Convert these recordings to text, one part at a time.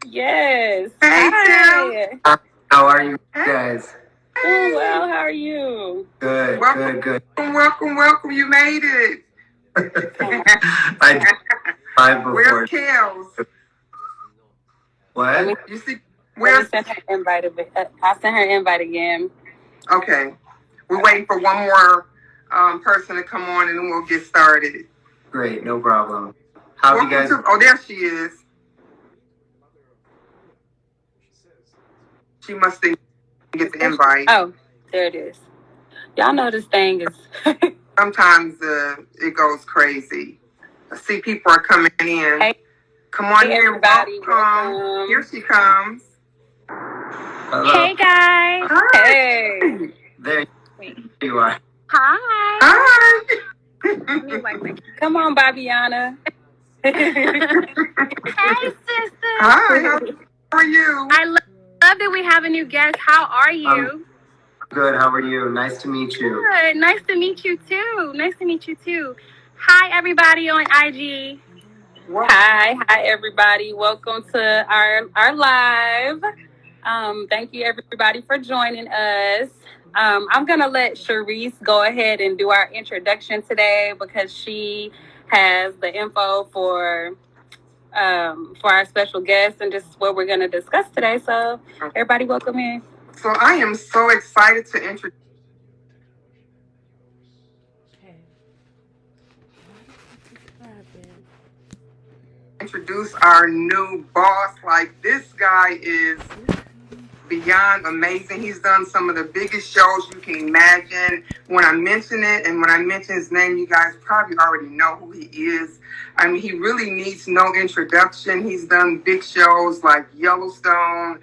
Yes. Hey, Tim. Hi. How are you guys? Doing well. How are you? Good, Welcome, good. welcome. You made it. I did live before. Where's Kels? What? You see, Let me where's... send her invite. I'll send her invite again. Okay. We're waiting for one more person to come on, and then we'll get started. Great, no problem. How have you guys? Oh, there she is. She must get the invite. Oh, there it is. Y'all know this thing is. Sometimes it goes crazy. I see people are coming in. Hey, come on here, everybody. welcome. Here she comes. Hello. Hey guys. Hi. Hey. There you are. Hi. Hi. Let me wipe my... Come on, Babiana. Hey sister. Hi, how are you? I love that we have a new guest. How are you? Good, how are you? Nice to meet you. Good. Nice to meet you too. Hi everybody on IG. Hi, everybody. Welcome to our live. Thank you, everybody, for joining us. I'm gonna let Sharice go ahead and do our introduction today because she has the info for our special guest and just what we're gonna discuss today. So, everybody, welcome in. So I am so excited to introduce our new boss. Like, this guy is beyond amazing. He's done some of the biggest shows you can imagine. When I mention it and when I mention his name, you guys probably already know who he is. I mean, he really needs no introduction. He's done big shows like Yellowstone.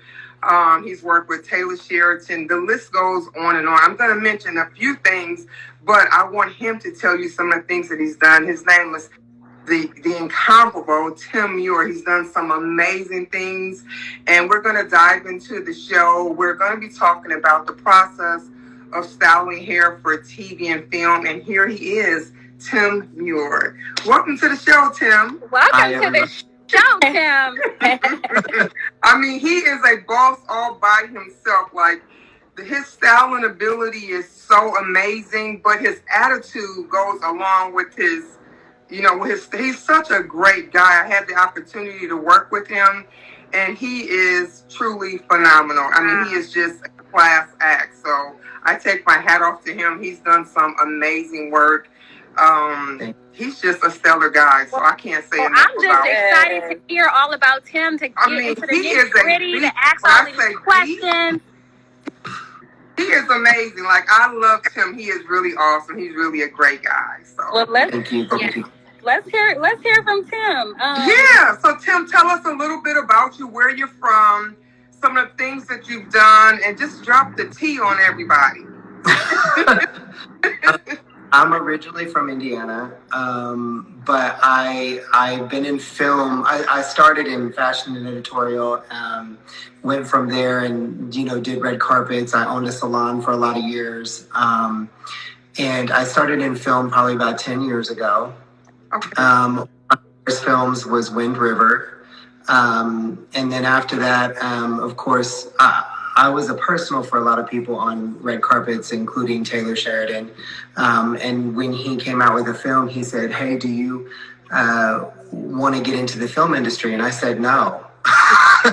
He's worked with Taylor Sheridan. The list goes on and on. I'm going to mention a few things, but I want him to tell you some of the things that he's done. His name is the incomparable Tim Muir. He's done some amazing things, and we're going to dive into the show. We're going to be talking about the process of styling hair for TV and film, and here he is, Tim Muir. Welcome to the show, Tim. Welcome to the show, Tim. I mean, he is a boss all by himself. Like, his styling ability is so amazing, but his attitude goes along with his, he's such a great guy. I had the opportunity to work with him, and he is truly phenomenal. I mean, he is just a class act. So I take my hat off to him. He's done some amazing work. He's just a stellar guy, so I can't say enough about him. I'm just excited to hear all about Tim, to get into the nitty-gritty, to ask all these questions. He is amazing. Like, I love Tim. He is really awesome. He's really a great guy. So Thank you. Let's hear from Tim. So Tim, tell us a little bit about you, where you're from, some of the things that you've done, and just drop the tea on everybody. I'm originally from Indiana, but I've been in film. I started in fashion and editorial, went from there and, did red carpets. I owned a salon for a lot of years. And I started in film probably about 10 years ago. Okay. My first films was Wind River. And then after that, of course, I was a personal for a lot of people on red carpets, including Taylor Sheridan. And when he came out with a film, he said, "Hey, do you want to get into the film industry?" And I said, "No." Wait a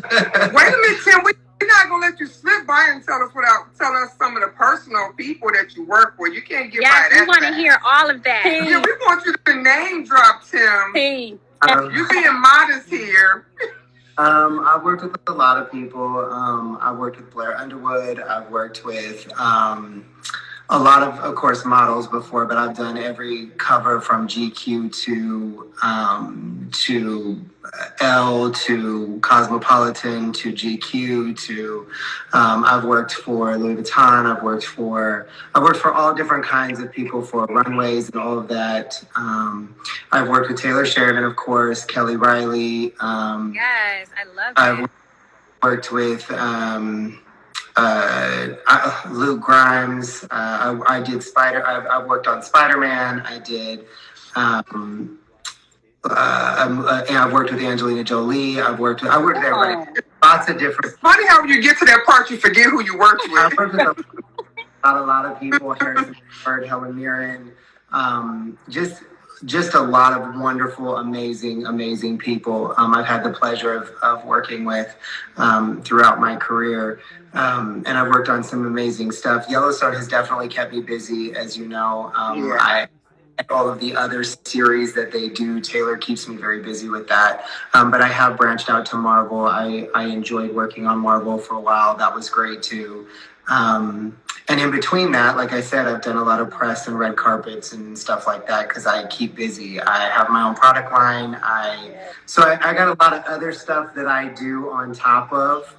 minute, Tim. We're not going to let you slip by and tell us without telling us some of the personal people that you work with. You can't get by that. Yes, we want to hear all of that. Yeah, we want you to name drop, Tim. You're being modest here. I've worked with a lot of people. I've worked with Blair Underwood. I've worked with a lot of course, models before, but I've done every cover from GQ to Elle to Cosmopolitan to GQ to I've worked for Louis Vuitton. I've worked for all different kinds of people for runways and all of that. I've worked with Taylor Sheridan, of course, Kelly Riley. Yes, I love I've worked with Luke Grimes. I did I've worked on Spider-Man. I did and I've worked with Angelina Jolie. I worked with lots of different. It's funny how when you get to that part, you forget who you worked with. I worked with a lot of people, Harrison Ford, Helen Mirren, just a lot of wonderful, amazing people. I've had the pleasure of working with throughout my career. And I've worked on some amazing stuff. Yellowstone has definitely kept me busy, as you know. All of the other series that they do, Taylor keeps me very busy with that. But I have branched out to Marvel. I enjoyed working on Marvel for a while. That was great too. And in between that, like I said, I've done a lot of press and red carpets and stuff like that because I keep busy. I have my own product line. So I got a lot of other stuff that I do on top of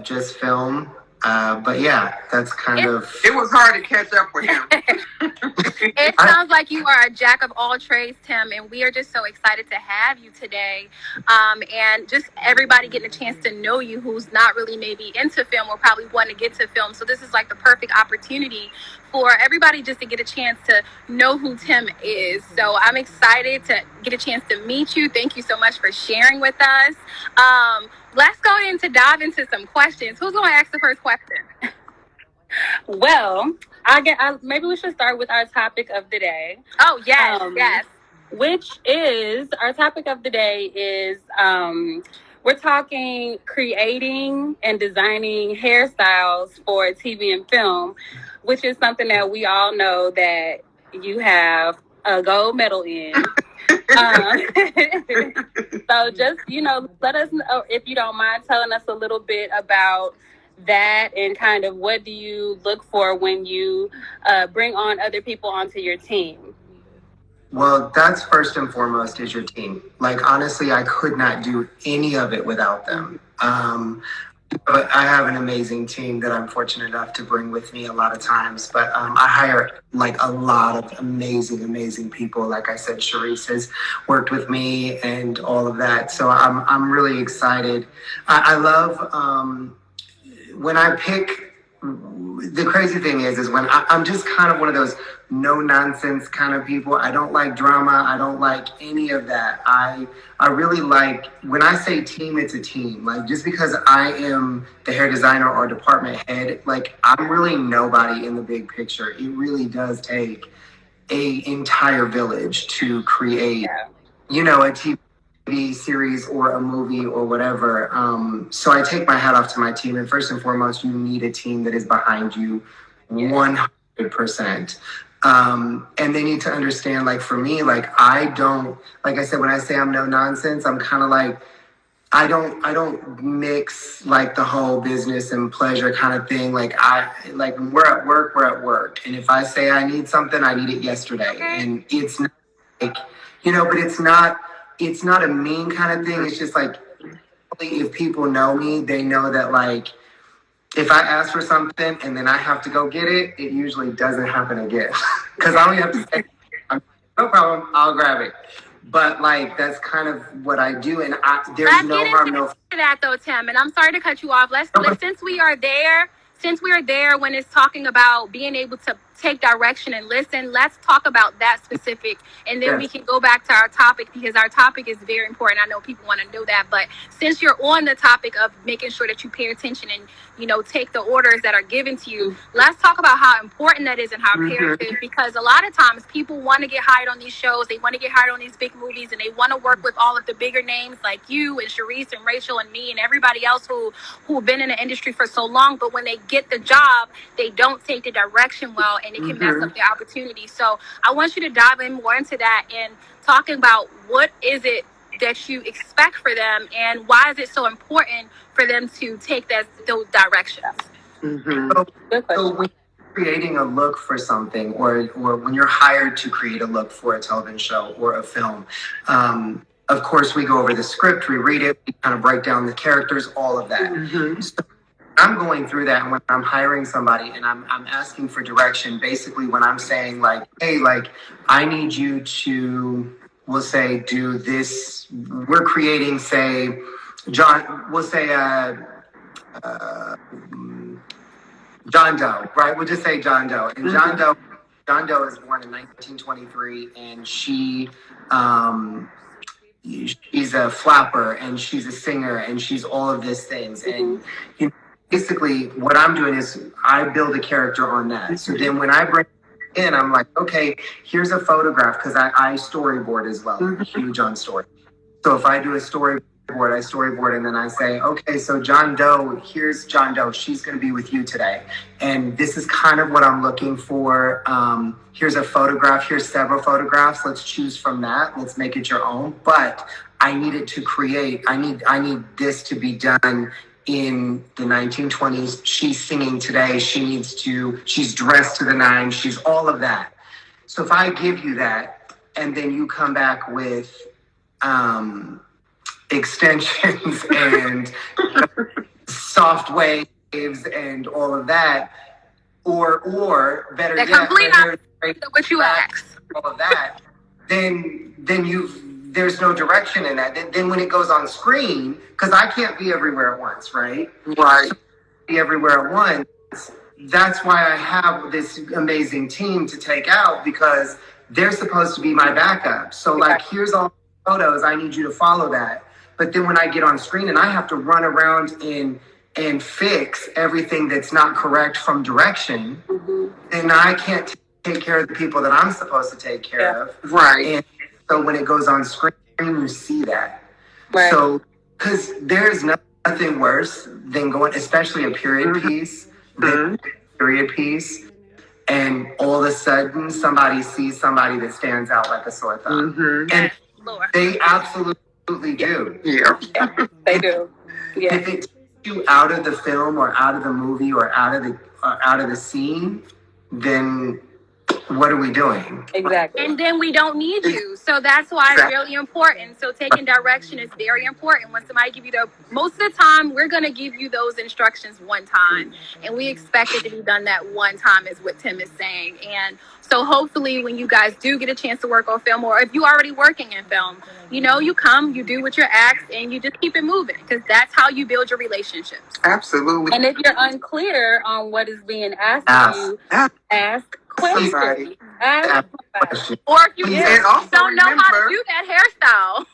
just film. But yeah, that's kind of... It was hard to catch up with him. It sounds like you are a jack of all trades, Tim, and we are just so excited to have you today. And just everybody getting a chance to know you who's not really maybe into film or probably want to get to film. So this is like the perfect opportunity for everybody just to get a chance to know who Tim is. So I'm excited to get a chance to meet you. Thank you so much for sharing with us. Let's go dive into some questions. Who's going to ask the first question? Well, maybe we should start with our topic of the day. Oh, yes, yes. Which is, our topic of the day is, we're talking creating and designing hairstyles for TV and film, which is something that we all know that you have a gold medal in. So just, let us know, if you don't mind telling us a little bit about that and kind of what do you look for when you bring on other people onto your team? Well, that's first and foremost is your team. Like, honestly, I could not do any of it without them. But I have an amazing team that I'm fortunate enough to bring with me a lot of times. But I hire like a lot of amazing people. Like I said, Charisse has worked with me and all of that. So I'm really excited. I love when I pick. The crazy thing is when I'm just kind of one of those no nonsense kind of people. I don't like drama. I don't like any of that. I really like, when I say team, it's a team. Like, just because I am the hair designer or department head, like, I'm really nobody in the big picture. It really does take a entire village to create, a TV series or a movie or whatever. So I take my hat off to my team. And first and foremost, you need a team that is behind you 100%. And they need to understand, like, for me, like, I don't, like I said, when I say I'm no nonsense, I'm kind of like, I don't mix like the whole business and pleasure kind of thing. Like, when we're at work. And if I say I need something, I need it yesterday. And it's not like, but it's not a mean kind of thing. It's just like, if people know me, they know that, like, if I ask for something and then I have to go get it, it usually doesn't happen again. Because I only have to say, no problem, I'll grab it. But, like, that's kind of what I do. And there's no harm, no... Let's get into that, though, Tim. And I'm sorry to cut you off. Since we are there when it's talking about being able to take direction and listen, let's talk about that specific, and then we can go back to our topic, because our topic is very important. I know people want to know that, but since you're on the topic of making sure that you pay attention and take the orders that are given to you, let's talk about how important that is and how imperative, because a lot of times people want to get hired on these shows, they want to get hired on these big movies, and they want to work with all of the bigger names like you and Charisse and Rachel and me and everybody else who've been in the industry for so long, but when they get the job, they don't take the direction well, and it can mess up their opportunity. So I want you to dive in more into that and talking about what is it that you expect for them and why is it so important for them to take those directions. So when you're creating a look for something, or when you're hired to create a look for a television show or a film, of course we go over the script, we read it, we kind of break down the characters, all of that. So I'm going through that, and when I'm hiring somebody and I'm asking for direction, basically when I'm saying, like, hey, like, I need you to, we'll say, do this. We're creating, say, John Doe, right? We'll just say John Doe. And John Doe is born in 1923, and she she's a flapper and she's a singer and she's all of these things. And you know, basically what I'm doing is I build a character on that. So then when I bring in, I'm like, okay, here's a photograph, because I storyboard as well. I'm huge on story. So if I do a storyboard, I storyboard, and then I say, okay, so John Doe, here's John Doe. She's going to be with you today. And this is kind of what I'm looking for. Here's a photograph. Here's several photographs. Let's choose from that. Let's make it your own. But I need it to create. I need this to be done in the 1920s. She's singing today. She's dressed to the nines. She's all of that. So if I give you that, and then you come back with extensions and soft waves and all of that, or better The yet, complete opposite of what you asked. all of that, then there's no direction in that. Then when it goes on screen, because I can't be everywhere at once, right? Right. Be everywhere at once. That's why I have this amazing team to take out, because they're supposed to be my backup. So like, here's all the photos. I need you to follow that. But then when I get on screen and I have to run around and fix everything that's not correct from direction, then I can't take care of the people that I'm supposed to take care of. Right. And so when it goes on screen, you see that. Right. So, because there's nothing worse than going, especially a period piece, and all of a sudden somebody sees somebody that stands out like a sore thumb. And they absolutely do. Yeah. They do. Yeah. If it takes you out of the film or out of the movie or out of the scene, then what are we doing? Exactly. And then we don't need you. So that's why it's really important. So taking direction is very important. When somebody give you most of the time, we're going to give you those instructions one time. And we expect it to be done that one time, is what Tim is saying. And so hopefully when you guys do get a chance to work on film, or if you're already working in film, you come, you do what you're asked, and you just keep it moving, because that's how you build your relationships. Absolutely. And if you're unclear on what is being asked of you, ask questions. Ask somebody. Or if you don't know how to do that hairstyle.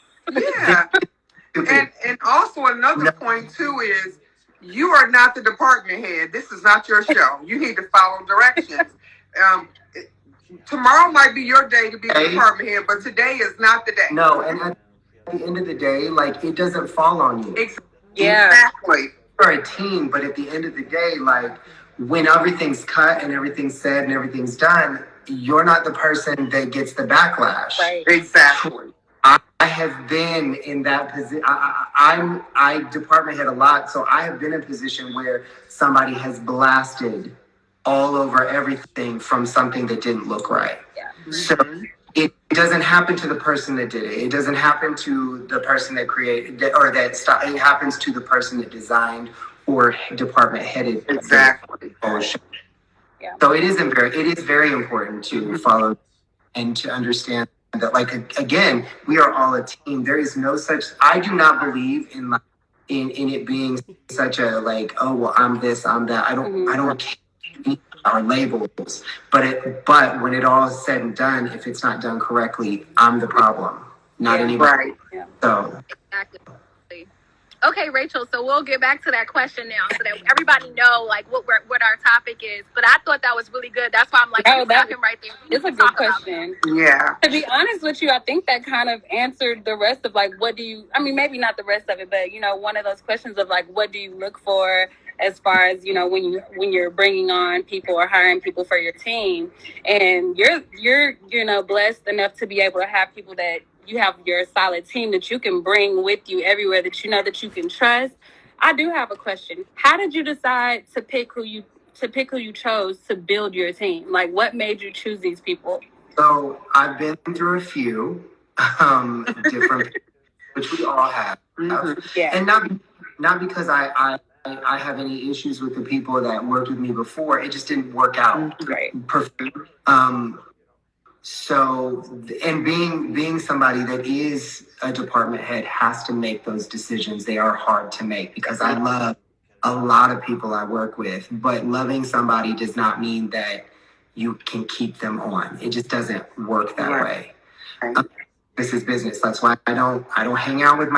Yeah. and also another point too is, you are not the department head. This is not your show. You need to follow directions. Tomorrow might be your day to be the department head, but today is not the day. No, and at the end of the day, like, it doesn't fall on you. Exactly. You're a team, but at the end of the day, like, when everything's cut and everything's said and everything's done, you're not the person that gets the backlash. Right. Exactly. I have been in that position. I department head a lot, so I have been in a position where somebody has blasted all over everything from something that didn't look right. Yeah. So it doesn't happen to the person that did it. It doesn't happen to the person that created or that stopped. It happens to the person that designed or department headed. Exactly. Yeah. So it is very important to follow and to understand that, like, again, we are all a team. There is no such, I do not believe in it being such a, like, oh, well, I'm this, I'm that. I don't care our labels, but when it all is said and done, if it's not done correctly, I'm the problem, not anybody. Right. Yeah. So Exactly. Okay, Rachel, so we'll get back to that question now so that everybody know, like, what our topic is. But I thought that was really good. That's why I'm like, stop him right there. It's a good question. Yeah. To be honest with you, I think that kind of answered the rest of, like, maybe not the rest of it, but, one of those questions of, like, what do you look for as far as, when you're bringing on people or hiring people for your team. And you're blessed enough to be able to have people that you have your solid team that you can bring with you everywhere, that that you can trust. I do have a question. How did you decide to pick who you chose to build your team? Like, what made you choose these people? So I've been through a few different, which we all have. Yeah. And not because I have any issues with the people that worked with me before. It just didn't work out perfect. So, and being somebody that is a department head has to make those decisions. They are hard to make because I love a lot of people I work with, but loving somebody does not mean that you can keep them on. It just doesn't work that way. is business. That's why I don't hang out with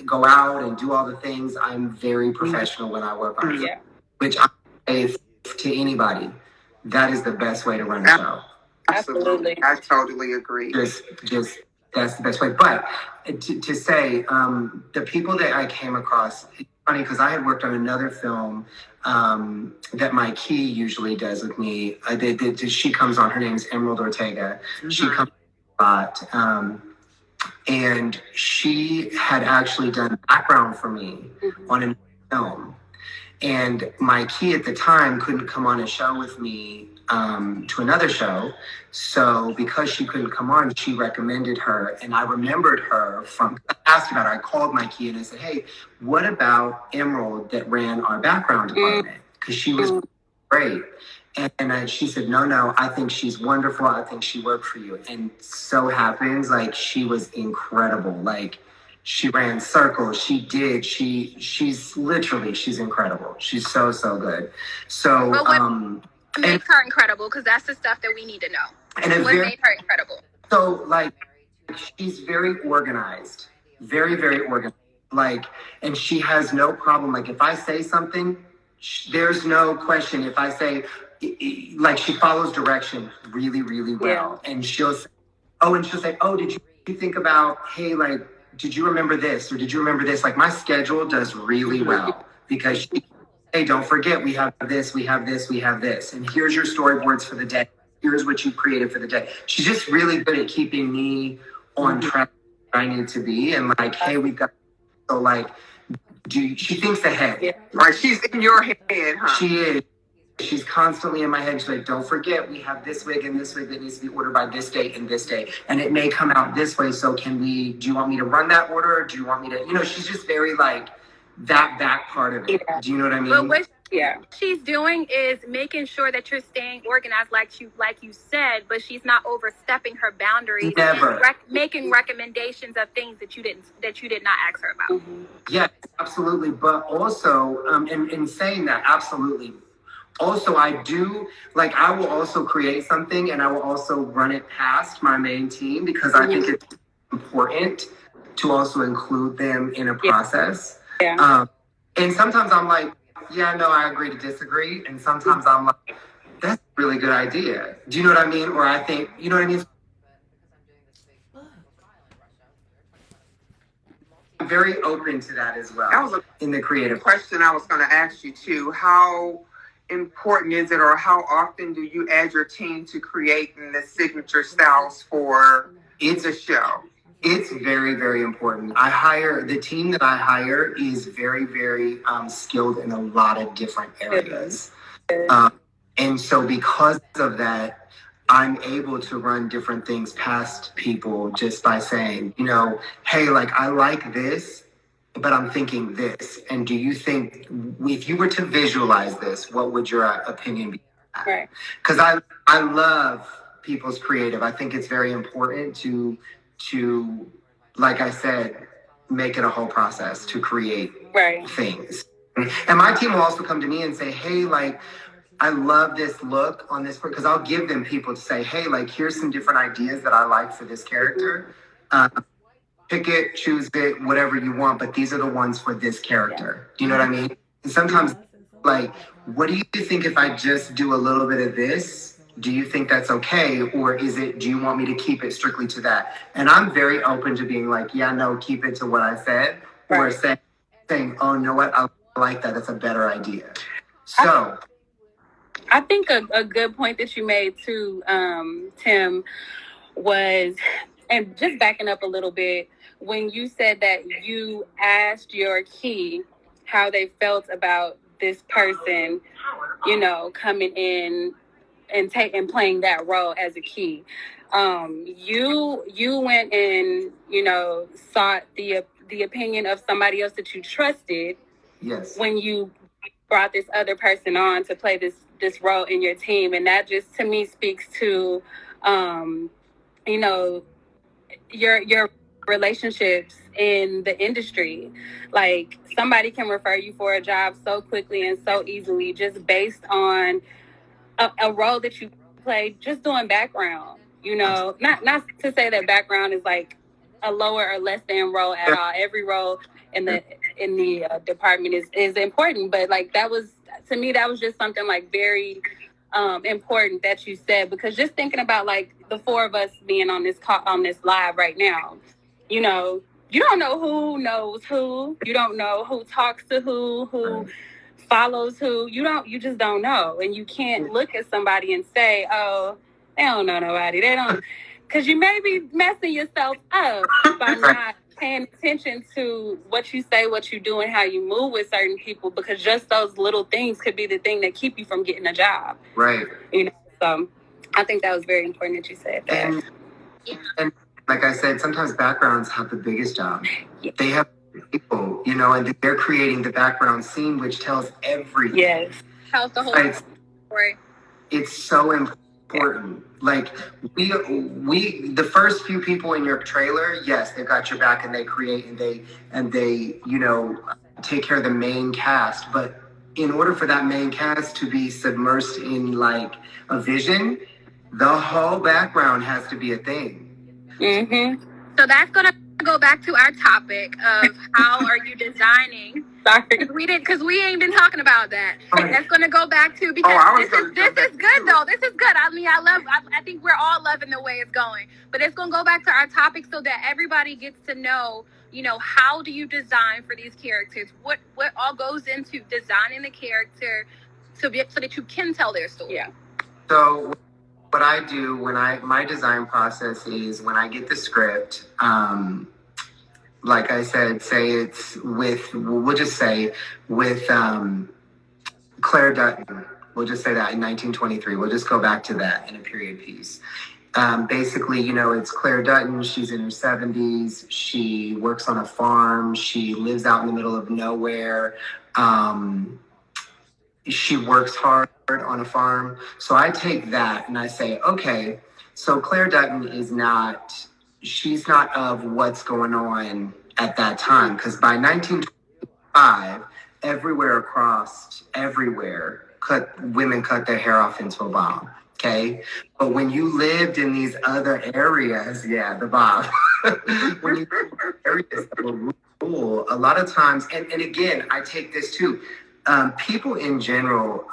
go out and do all the things. I'm very professional when I work on it, which I say to anybody, that is the best way to run a show. Absolutely. I totally agree. Just that's the best way. But to say, the people that I came across, it's funny because I had worked on another film that my key usually does with me. She comes on, her name's Emerald Ortega. Mm-hmm. She comes a lot. And she had actually done background for me on a film. And my key at the time couldn't come on a show with me to another show. So because she couldn't come on, she recommended her. And I remembered her from, I asked about her. I called my key and I said, hey, what about Emerald that ran our background department? Because she was great. And she said, no, I think she's wonderful. I think she worked for you. And so happens, like, she was incredible. Like, she ran circles. She's incredible. She's so good. So, but what makes her incredible? Because that's the stuff that we need to know. And what made her incredible? So, like, she's very organized. Very, very organized. Like, and she has no problem. Like, if I say something, there's no question. If I say, like, she follows direction really, really well. Yeah. And she'll say, oh, did you think about, hey, like, did you remember this? Or did you remember this? Like, my schedule does really well because hey, don't forget, we have this, we have this, we have this. And here's your storyboards for the day. Here's what you created for the day. She's just really good at keeping me on track where I need to be. And like, hey, we've got, so like, she thinks ahead. Yeah. Right, she's in your head, huh? She is. She's constantly in my head. She's like, don't forget, we have this wig and this wig that needs to be ordered by this date and this day. And it may come out this way. So do you want me to run that order? Or do you want me to, she's just very like that part of it. Yeah. Do you know what I mean? But what she's doing is making sure that you're staying organized, like you said, but she's not overstepping her boundaries. Never. And making recommendations of things that you did not ask her about. Mm-hmm. Yeah, absolutely. But also, in saying that, absolutely. Also, I do, like, I will also create something and I will also run it past my main team because I think it's important to also include them in a process. Yeah. And sometimes I'm like, yeah, no, I agree to disagree. And sometimes I'm like, that's a really good idea. Do you know what I mean? Or I think, you know what I mean? I'm very open to that as well. That was in the creative question I was going to ask you too. How important is it, or how often do you add your team to creating the signature styles for the show? It's very, very important. The team that I hire is very, very skilled in a lot of different areas. And so because of that, I'm able to run different things past people just by saying, hey, like, I like this, but I'm thinking this. And do you think, if you were to visualize this, what would your opinion be? Right. Because I love people's creative. I think it's very important to, like I said, make it a whole process to create things. And my team will also come to me and say, hey, like, I love this look on this, because I'll give them people to say, hey, like, here's some different ideas that I like for this character. Pick it, choose it, whatever you want, but these are the ones for this character. Do you know what I mean? And sometimes, like, what do you think if I just do a little bit of this? Do you think that's okay? Or do you want me to keep it strictly to that? And I'm very open to being like, yeah, no, keep it to what I said. Or saying, oh, you know what? I like that. That's a better idea. So I think a good point that you made too, Tim, was, and just backing up a little bit, when you said that you asked your key how they felt about this person, coming in and playing that role as a key. You went and, sought the opinion of somebody else that you trusted. Yes. When you brought this other person on to play this role in your team. And that just, to me, speaks to, your relationships in the industry. Like, somebody can refer you for a job so quickly and so easily just based on a role that you played just doing background. Not to say that background is like a lower or less than role at all. Every role in the department is important. But like that was, to me, that was just something like very important that you said, because just thinking about like the four of us being on this live right now, you know, you don't know who knows who, you don't know who talks to who follows who, you just don't know, and you can't look at somebody and say, oh, they don't know nobody, they don't, because you may be messing yourself up by not paying attention to what you say, what you do, and how you move with certain people, because just those little things could be the thing that keep you from getting a job. Right. You know, so I think that was very important that you said that. And like I said, sometimes backgrounds have the biggest job. Yeah. They have people, you know, and they're creating the background scene, which tells everything. Yes. Tells the whole story. It's so important. Like we the first few people in your trailer, yes, they've got your back and they create and they you know, take care of the main cast. But in order for that main cast to be submersed in like a vision, the whole background has to be a thing. Mm-hmm. So that's gonna go back to our topic of how are you designing? Because we ain't been talking about that. That's gonna go back to, because this is good though. This is good. I mean, I think we're all loving the way it's going. But it's gonna go back to our topic so that everybody gets to know, you know, how do you design for these characters? What all goes into designing the character so that you can tell their story. Yeah. So what I do my design process is when I get the script, like I said, we'll just say with Claire Dutton. We'll just say that in 1923. We'll just go back to that in a period piece. Basically, you know, it's Claire Dutton. She's in her 70s. She works on a farm. She lives out in the middle of nowhere. She works hard on a farm. So I take that and I say, okay, so Claire Dutton she's not of what's going on at that time. Because by 1925, everywhere, women cut their hair off into a bob. Okay. But when you lived in these other areas, the bob, when you areas that were rural, a lot of times, and again, I take this too, people in general,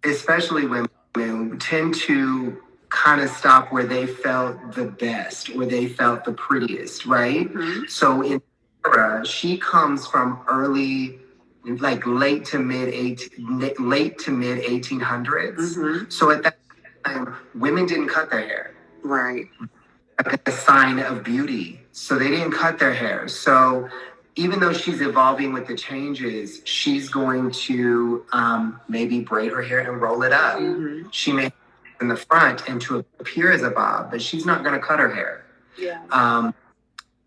especially women, tend to kind of stop where they felt the best, where they felt the prettiest, right? Mm-hmm. So in Sarah, she comes from early, like late to mid 1800s. Mm-hmm. So at that time, women didn't cut their hair. Right. Like a sign of beauty. So they didn't cut their hair. So even though she's evolving with the changes, she's going to maybe braid her hair and roll it up. Mm-hmm. She may in the front and to appear as a bob, but she's not going to cut her hair. Yeah.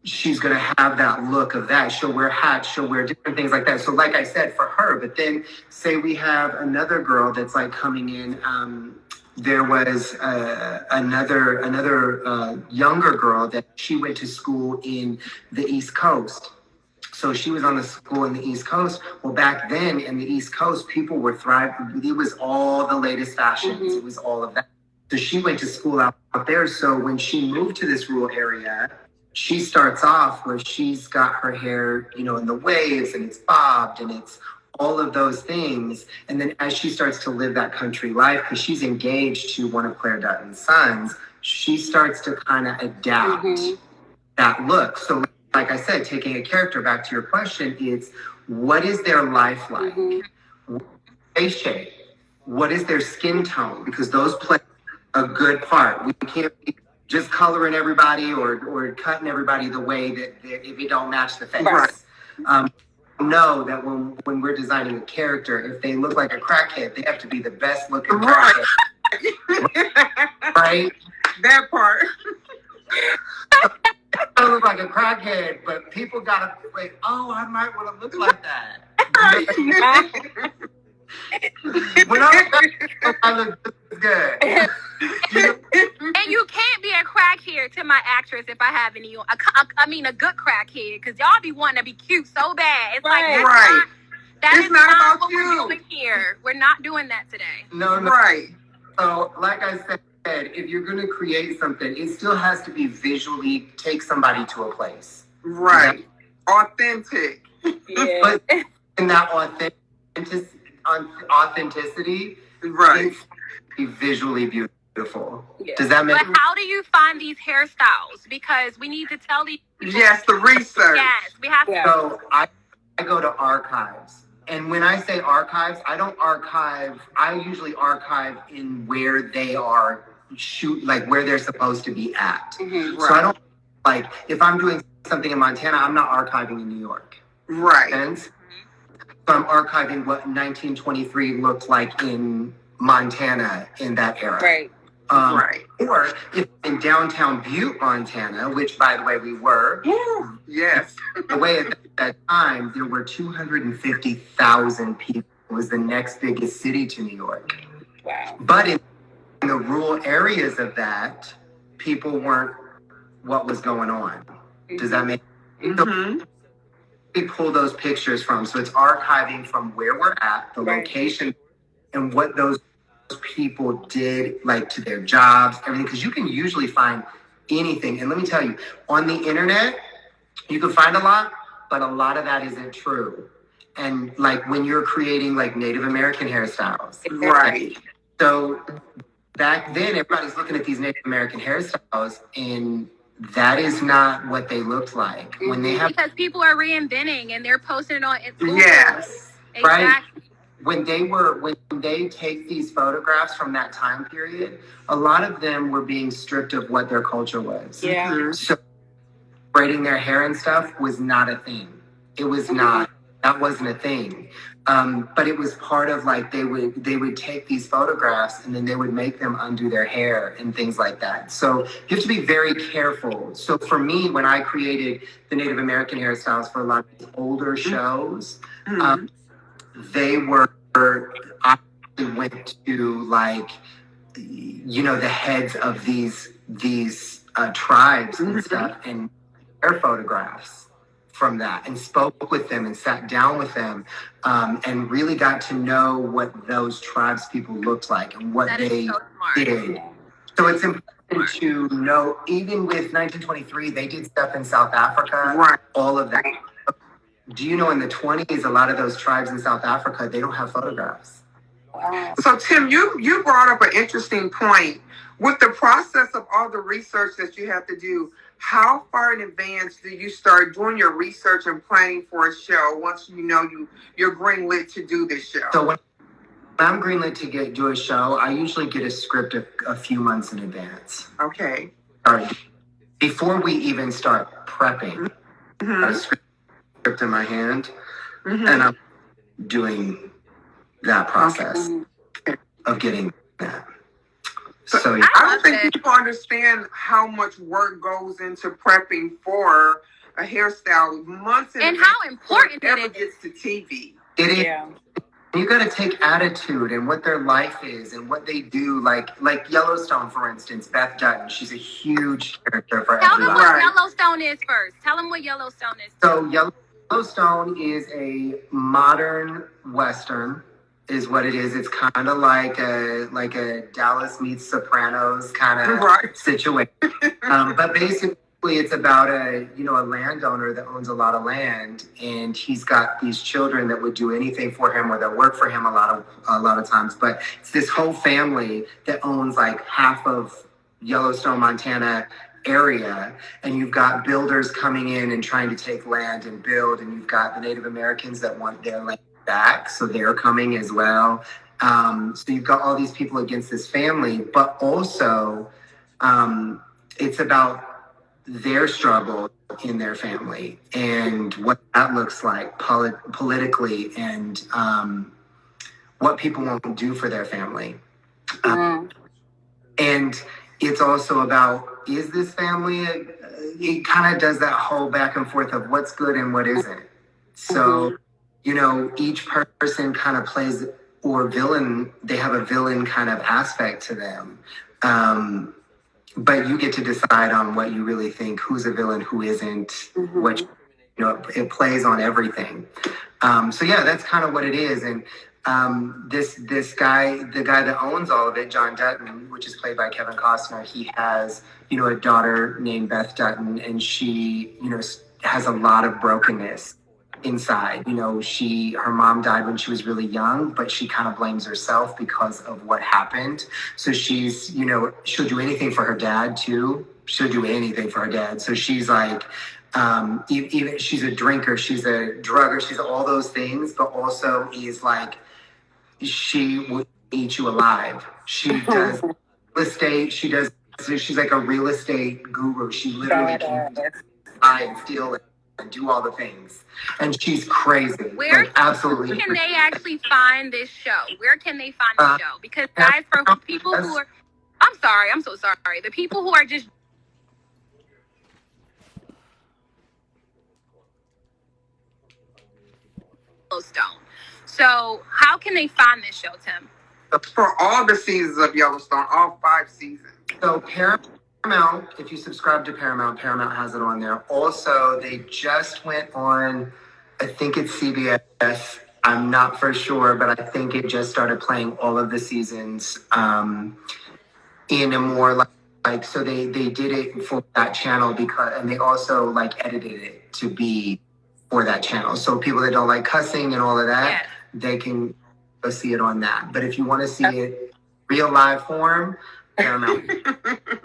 She's going to have that look of that. She'll wear hats, she'll wear different things like that. So like I said, for her, but then say we have another girl that's like coming in. There was another younger girl that she went to school in the East Coast. So she was on the school in the East Coast. Well, back then in the East Coast, people were thriving. It was all the latest fashions. Mm-hmm. It was all of that. So she went to school out there. So when she moved to this rural area, she starts off where she's got her hair, you know, in the waves and it's bobbed and it's all of those things. And then as she starts to live that country life, because she's engaged to one of Claire Dutton's sons, she starts to kind of adapt that look. So like I said, taking a character back to your question, it's what is their life like? Mm-hmm. Face shape? What is their skin tone? Because those play a good part. We can't be just coloring everybody or cutting everybody the way that if it don't match the face. Right. Know that when we're designing a character, if they look like a crackhead, they have to be the best looking crackhead. Right? That part. I look like a crackhead, but people gotta wait. Oh, I might want to look like that. When I look good. And you can't be a crackhead to my actress if I have any. A good crackhead, because y'all be wanting to be cute so bad. It's like that's not what we're doing here. We're not doing that today. No. Right. So, like I said, said, if you're going to create something, it still has to be visually take somebody to a place. Right. Authentic. Yeah. But in that authenticity, Right. it's visually beautiful. Yeah. Does that make But how do you find these hairstyles? Because we need to tell these people. Yes, the research. Yes, we have to. Yeah. So I go to archives. And when I say archives, I don't archive. I usually archive in where they are like where they're supposed to be at. Mhm. So I don't, like, if I'm doing something in Montana, I'm not archiving in New York. Right. So I'm archiving what 1923 looked like in Montana in that era. Right. Right. Or if in downtown Butte, Montana, which by the way we were. Yes. The way at that time there were 250,000 people. It was the next biggest city to New York. Wow. But in the rural areas of that, people weren't what was going on. Does that make sense? Mm-hmm. We pull those pictures from. So it's archiving from where we're at, the Right. location, and what those people did, like to their jobs, everything. Because you can usually find anything. And let me tell you, on the internet, you can find a lot, but a lot of that isn't true. And like when you're creating like Native American hairstyles. Right. So back then, everybody's looking at these Native American hairstyles, and that is not what they looked like. When they have, Because people are reinventing and they're posting it on Instagram. Yes. Right. Exactly. when they take these photographs from that time period, a lot of them were being stripped of what their culture was. Yeah. Mhm. So braiding their hair and stuff was not a thing. It was not. That wasn't a thing. But it was part of like they would take these photographs and then they would make them undo their hair and things like that. So you have to be very careful. So for me, when I created the Native American hairstyles for a lot of these older shows, Mhm. they were, I went to like, the heads of these tribes and stuff, and their photographs from that, and spoke with them and sat down with them, and really got to know what those tribes people looked like and what That they is so smart. did. So it's important to know, even with 1923, they did stuff in South Africa, Right. all of that. Do you know in the 20s, a lot of those tribes in South Africa, they don't have photographs. Wow. So Tim, you brought up an interesting point. With the process of all the research that you have to do, how far in advance do you start doing your research and planning for a show once you know you're greenlit to do this show? So when I'm greenlit to do a show, I usually get a script a few months in advance. Okay. Before we even start prepping, I have a script in my hand, Mhm. and I'm doing that process Mhm. of getting that. So So I love don't think it. people understand how much work goes into prepping for a hairstyle months in And advance how important before it ever is. gets to TV. it is. Yeah. You got to take attitude and what their life is and what they do. Like Yellowstone, for instance, Beth Dutton. She's a huge character for Tell them everybody. what Right. Yellowstone is first. Tell them what Yellowstone is. So Yellowstone is a modern Western, is what it is. It's kind of like a Dallas meets Sopranos kind of Right. situation. But basically, it's about a landowner that owns a lot of land, and he's got these children that would do anything for him or that work for him a lot of times. But it's this whole family that owns like half of Yellowstone, Montana area, and you've got builders coming in and trying to take land and build, and you've got the Native Americans that want their land back, so they're coming as well. So you've got all these people against this family, but also it's about their struggle in their family and what that looks like politically, and what people won't do for their family. Mhm. And it's also about, is this family, it kind of does that whole back and forth of what's good and what isn't. So, each person kind of plays, or villain, they have a villain kind of aspect to them. But you get to decide on what you really think, who's a villain, who isn't, what, it plays on everything. So yeah, that's kind of what it is. And This guy, the guy that owns all of it, John Dutton, which is played by Kevin Costner, he has, a daughter named Beth Dutton, and she, has a lot of brokenness inside. Her mom died when she was really young, but she kind of blames herself because of what happened. So she's, she'll do anything for her dad too. She'll do anything for her dad. So she's like, even she's a drinker, she's a drugger, she's all those things, but also is like, she will eat you alive. She does real estate. She's like a real estate guru. She literally can buy and steal and do all the things. And she's crazy. Where absolutely. Where can they actually find this show? Where can they find the show? Because guys, for people who are, I'm so sorry. The people who are just Yellowstone. So how can they find this show, Tim? For all the seasons of Yellowstone, all 5 seasons. So Paramount, if you subscribe to Paramount, Paramount has it on there. Also, they just went on, I think it's CBS. I'm not for sure, but I think it just started playing all of the seasons in a more so they did it for that channel and they also edited it to be for that channel. So people that don't like cussing and all of that, they can go see it on that. But if you want to see it real live form, Paramount.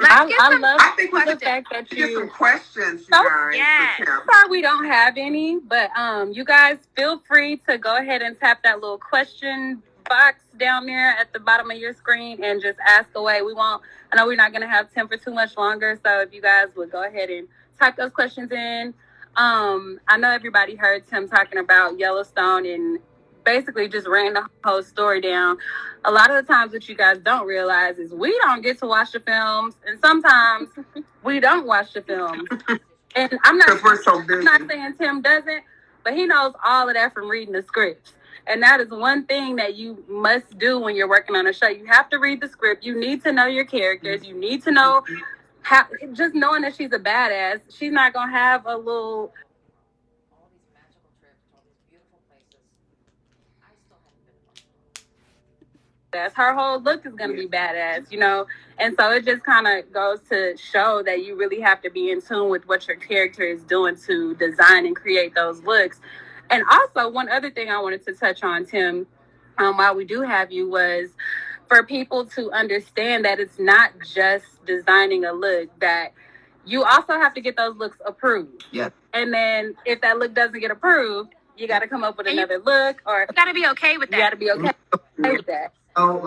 I think we the fact that you get some questions, you guys. Yes. Sorry, we don't have any, but you guys feel free to go ahead and tap that little question box down there at the bottom of your screen and just ask away. I know we're not going to have Tim for too much longer, so if you guys would go ahead and type those questions in. I know everybody heard Tim talking about Yellowstone and basically just ran the whole story down. A lot of the times what you guys don't realize is we don't get to watch the films, and sometimes we don't watch the films. And I'm not saying Tim doesn't, but he knows all of that from reading the scripts. And that is one thing that you must do when you're working on a show. You have to read the script. You need to know your characters. You need to know how, just knowing that she's a badass, she's not going to have a little... Her whole look is going to be badass, and so it just kind of goes to show that you really have to be in tune with what your character is doing to design and create those looks. And also, one other thing I wanted to touch on, Tim, while we do have you, was for people to understand that it's not just designing a look, that you also have to get those looks approved. Yeah. And then if that look doesn't get approved, you got to come up with another look, or you got to be okay with that. You got to be okay with that. Oh,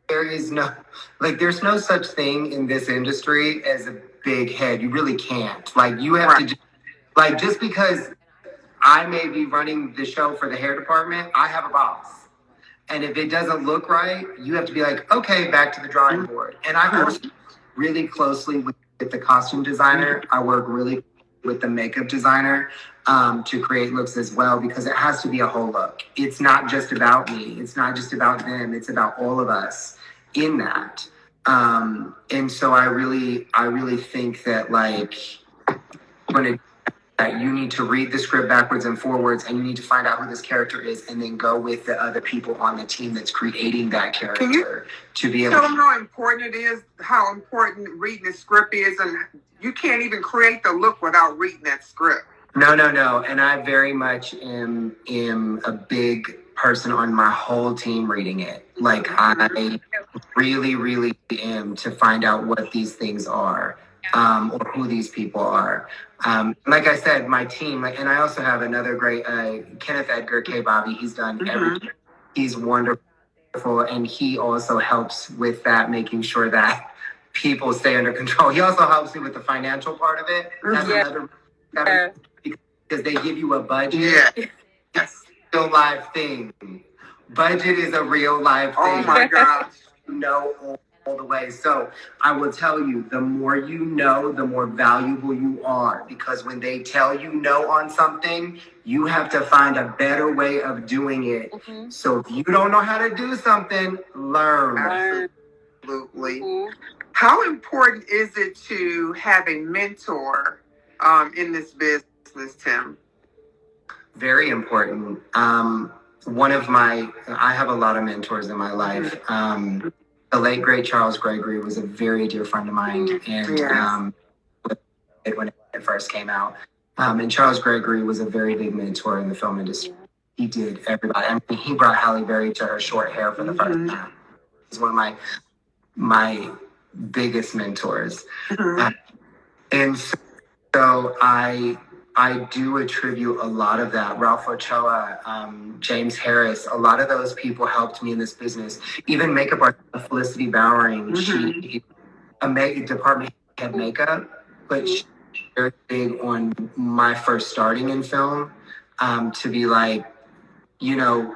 there's no such thing in this industry as a big head. You really can't. You have to just because I may be running the show for the hair department, I have a boss. And if it doesn't look right, you have to be like, okay, back to the drawing board. And I work really closely with the costume designer. I work really with the makeup designer to create looks as well, because it has to be a whole look. It's not just about me. It's not just about them. It's about all of us in that. And so I really think that that you need to read the script backwards and forwards, and you need to find out who this character is, and then go with the other people on the team that's creating that character. Can you to be able tell them how important it is, how important reading the script is, and you can't even create the look without reading that script. No. And I very much am a big person on my whole team reading it. I really am, to find out what these things are. Or who these people are. Like I said, my team, and I also have another great, Kenneth Edgar K. Bobby. He's done everything. He's wonderful, and he also helps with that, making sure that people stay under control. He also helps me with the financial part of it. That's another, because they give you a budget. Yeah. It's a real live thing. Budget is a real live thing. Oh my gosh. All the way. So I will tell you, the more you know, the more valuable you are, because when they tell you no on something, you have to find a better way of doing it. So if you don't know how to do something, learn. Absolutely. How important is it to have a mentor in this business, Tim? Very important. I have a lot of mentors in my life. The late great Charles Gregory was a very dear friend of mine, and when it first came out, and Charles Gregory was a very big mentor in the film industry. He did everybody. I mean, he brought Halle Berry to her short hair for the first time. He's one of my biggest mentors, and so I do attribute a lot of that. Ralph Ochoa, James Harris, a lot of those people helped me in this business. Even makeup artist Felicity Bowering, she a department head makeup, but she was very big on my first starting in film, to be like, you know,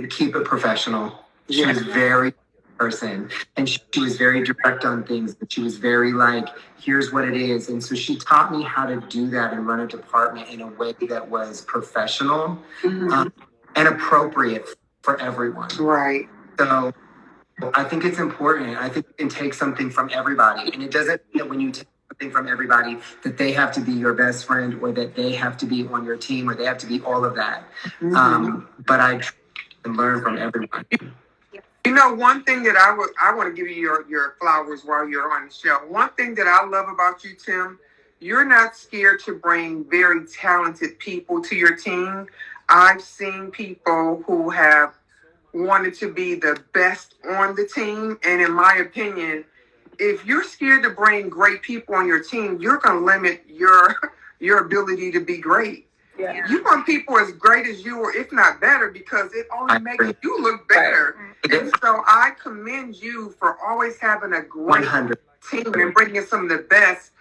keep it professional. She was very person, and she was very direct on things, but she was very like, here's what it is. And so she taught me how to do that and run a department in a way that was professional, and appropriate for everyone. Right. So I think it's important. I think you can take something from everybody, and it doesn't mean that when you take something from everybody that they have to be your best friend, or that they have to be on your team, or they have to be all of that. But I try to learn from everyone. You know, one thing that I want to give you your flowers while you're on the show. One thing that I love about you, Tim, you're not scared to bring very talented people to your team. I've seen people who have wanted to be the best on the team, and in my opinion, if you're scared to bring great people on your team, you're going to limit your ability to be great. Yeah. You want people as great as you, or if not better, because it only makes you look better. And so I commend you for always having a great 100. team and bringing some of the best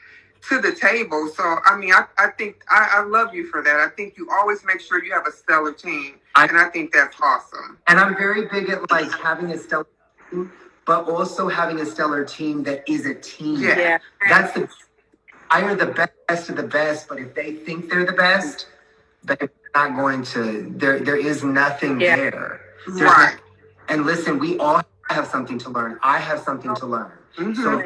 to the table. So, I mean, I think I love you for that. I think you always make sure you have a stellar team, and I think that's awesome. And I'm very big at like having a stellar team, but also having a stellar team that is a team. Yeah. That's the hire the best of the best, but if they think they're the best, they're not going to. There is nothing there. Right. And listen, we all have something to learn. I have something to learn. So,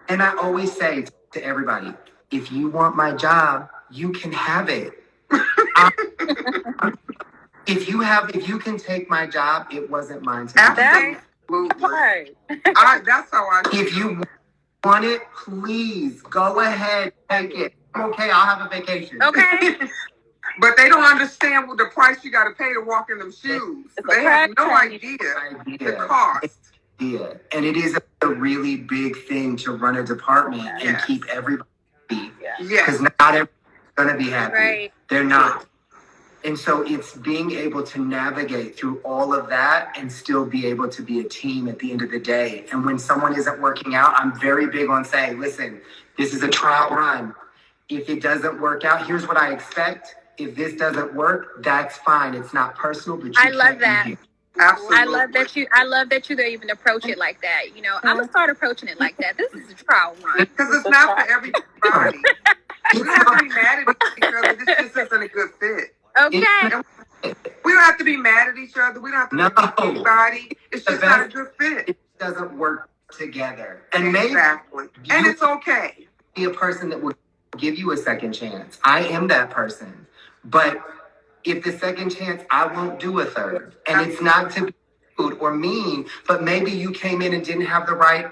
and I always say to everybody, if you want my job, you can have it. If you can take my job, it wasn't mine to take. Absolutely. Right. That's how I feel. If you want it, please go ahead, take it. I'm okay, I'll have a vacation. Okay. But they don't understand what the price you got to pay to walk in them shoes. They have no idea the cost. Yeah, and it is a really big thing to run a department and keep everybody happy. Because not everyone's going to be happy. Right. They're not. And so it's being able to navigate through all of that and still be able to be a team at the end of the day. And when someone isn't working out, I'm very big on saying, listen, this is a trial run. If it doesn't work out, here's what I expect. If this doesn't work, that's fine. It's not personal, but I love that. Absolutely. I love that you even approach it like that. You know, I'm gonna start approaching it like that. This is a trial run. Because it's not for everybody. We don't have to be mad at each other. This just isn't a good fit. Okay. We don't have to be mad at each other. We don't have to be mad at anybody. It's just not a good fit. It doesn't work together. And exactly. And it's okay. Be a person that will give you a second chance. I am that person. But if the second chance, I won't do a third. And it's not to be rude or mean, but maybe you came in and didn't have the right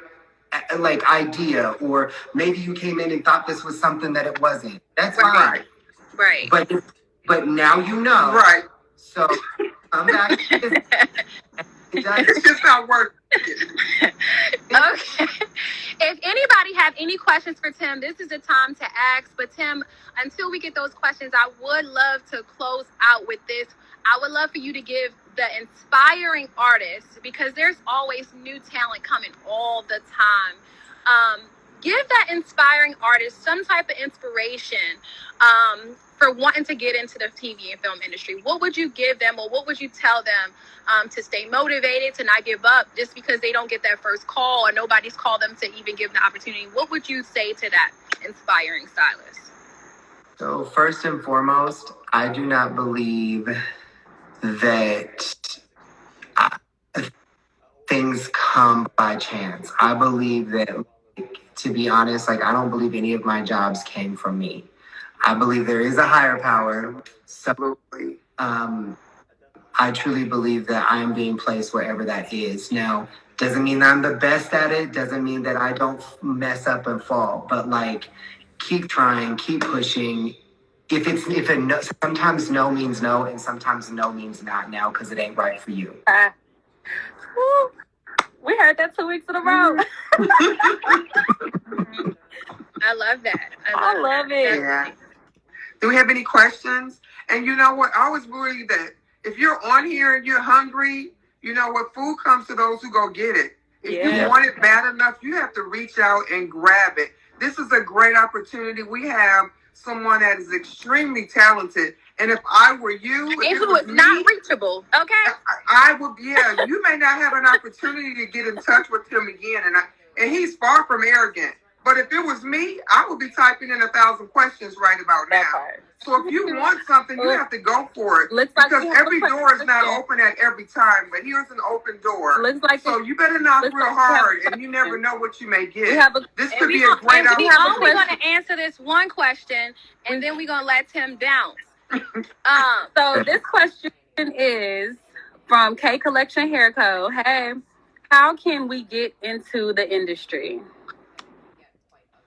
idea, or maybe you came in and thought this was something that it wasn't. That's fine. Right. But now you know. Right. So come back. It's just not working. Okay. If anybody have any questions for Tim, this is the time to ask. But Tim, until we get those questions, I would love to close out with this. I would love for you to give the inspiring artists, because there's always new talent coming all the time. Give that inspiring artist some type of inspiration for wanting to get into the TV and film industry. What would you give them, or what would you tell them to stay motivated, to not give up just because they don't get that first call or nobody's called them to even give the opportunity? What would you say to that inspiring stylist? So first and foremost, I do not believe that things come by chance. I believe that, to be honest, I don't believe any of my jobs came from me. I believe there is a higher power. So I truly believe that I am being placed wherever that is. Now, doesn't mean that I'm the best at it. Doesn't mean that I don't mess up and fall. But like, keep trying, keep pushing. If it no, sometimes no means no, and sometimes no means not now because it ain't right for you. Woo. We heard that 2 weeks in a row. I love that. I love it. Yeah. Do we have any questions? And you know what? I always believe that if you're on here and you're hungry, you know what? Food comes to those who go get it. If you want it bad enough, you have to reach out and grab it. This is a great opportunity. We have someone that is extremely talented. And if I were you, and who is not reachable, okay? I would, yeah, you may not have an opportunity to get in touch with him again. And he's far from arrogant. But if it was me, I would be typing in 1,000 questions right about now. So if you want something, you have to go for it. Because every door is not open at every time. But here's an open door. So you better knock real hard, and you never know what you may get. This could be a great opportunity. We're only going to answer this one question, and then we're going to let Tim bounce. So this question is from K Collection Hair Co. Hey, how can we get into the industry?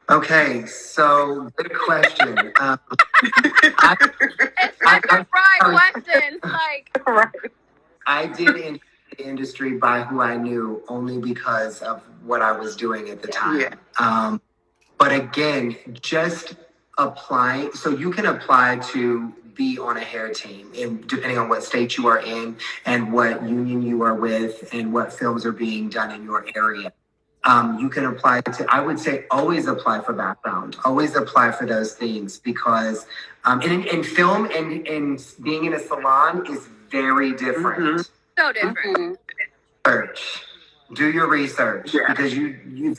Okay, so good question. It's such a fried question. Like, I did enter the industry by who I knew only because of what I was doing at the time. Yeah. But again, just apply. So you can apply to be on a hair team, and depending on what state you are in and what union you are with and what films are being done in your area. You can apply to, I would say, always apply for background, always apply for those things because in film and being in a salon is very different. Mm-hmm. So different. Research. Do your research because you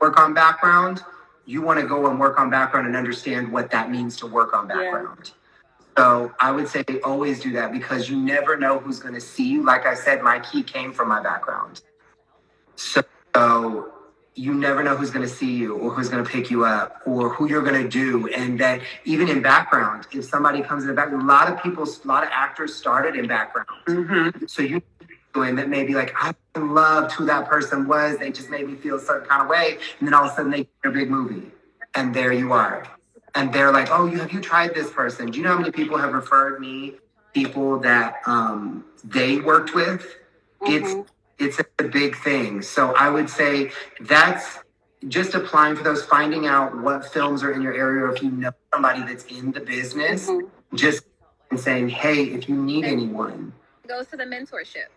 work on background. You want to go and work on background and understand what that means to work on background. Yeah. So I would say always do that because you never know who's going to see you. Like I said, my key came from my background. So you never know who's going to see you or who's going to pick you up or who you're going to do. And that even in background, if somebody comes in the background, a lot of actors started in background. Mm-hmm. So you doing that maybe like, I loved who that person was. They just made me feel a certain kind of way. And then all of a sudden they get a big movie and there you are. And they're like, oh, have you tried this person? Do you know how many people have referred me people that they worked with? Mm-hmm. It's a big thing. So I would say that's just applying for those, finding out what films are in your area, or if you know somebody that's in the business, just saying, hey, if you need anyone. It goes to the mentorship.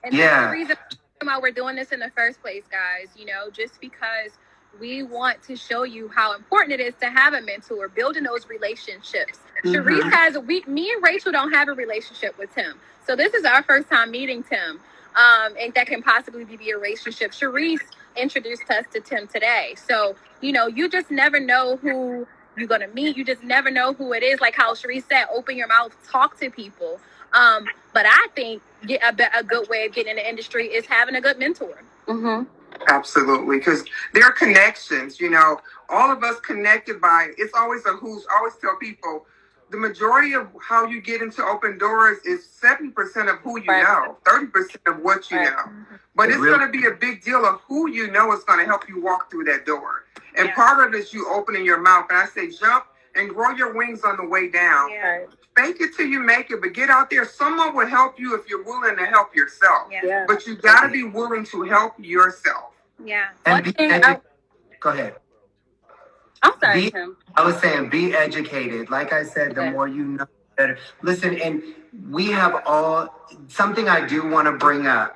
And that's the reason why we're doing this in the first place, guys, just because we want to show you how important it is to have a mentor, building those relationships. Sharice me and Rachel don't have a relationship with Tim. So this is our first time meeting Tim. And that can possibly be a relationship. Sharice introduced us to Tim today. So, you just never know who you're going to meet. You just never know who it is. Like how Sharice said, open your mouth, talk to people. But I think a good way of getting in the industry is having a good mentor. Mm-hmm. Absolutely. Because there are connections, all of us connected by, it's always I always tell people, the majority of how you get into open doors is 70% of who you know, 30% of what you know. But it's going to be a big deal of who you know is going to help you walk through that door. And part of it is you opening your mouth. And I say jump and grow your wings on the way down. Yeah. Fake it till you make it, but get out there. Someone will help you if you're willing to help yourself. Yeah. But you got to be willing to help yourself. Yeah. And go ahead. I'm sorry, Tim. I was saying, be educated. Like I said, the more you know, better. Listen, and we have something I do want to bring up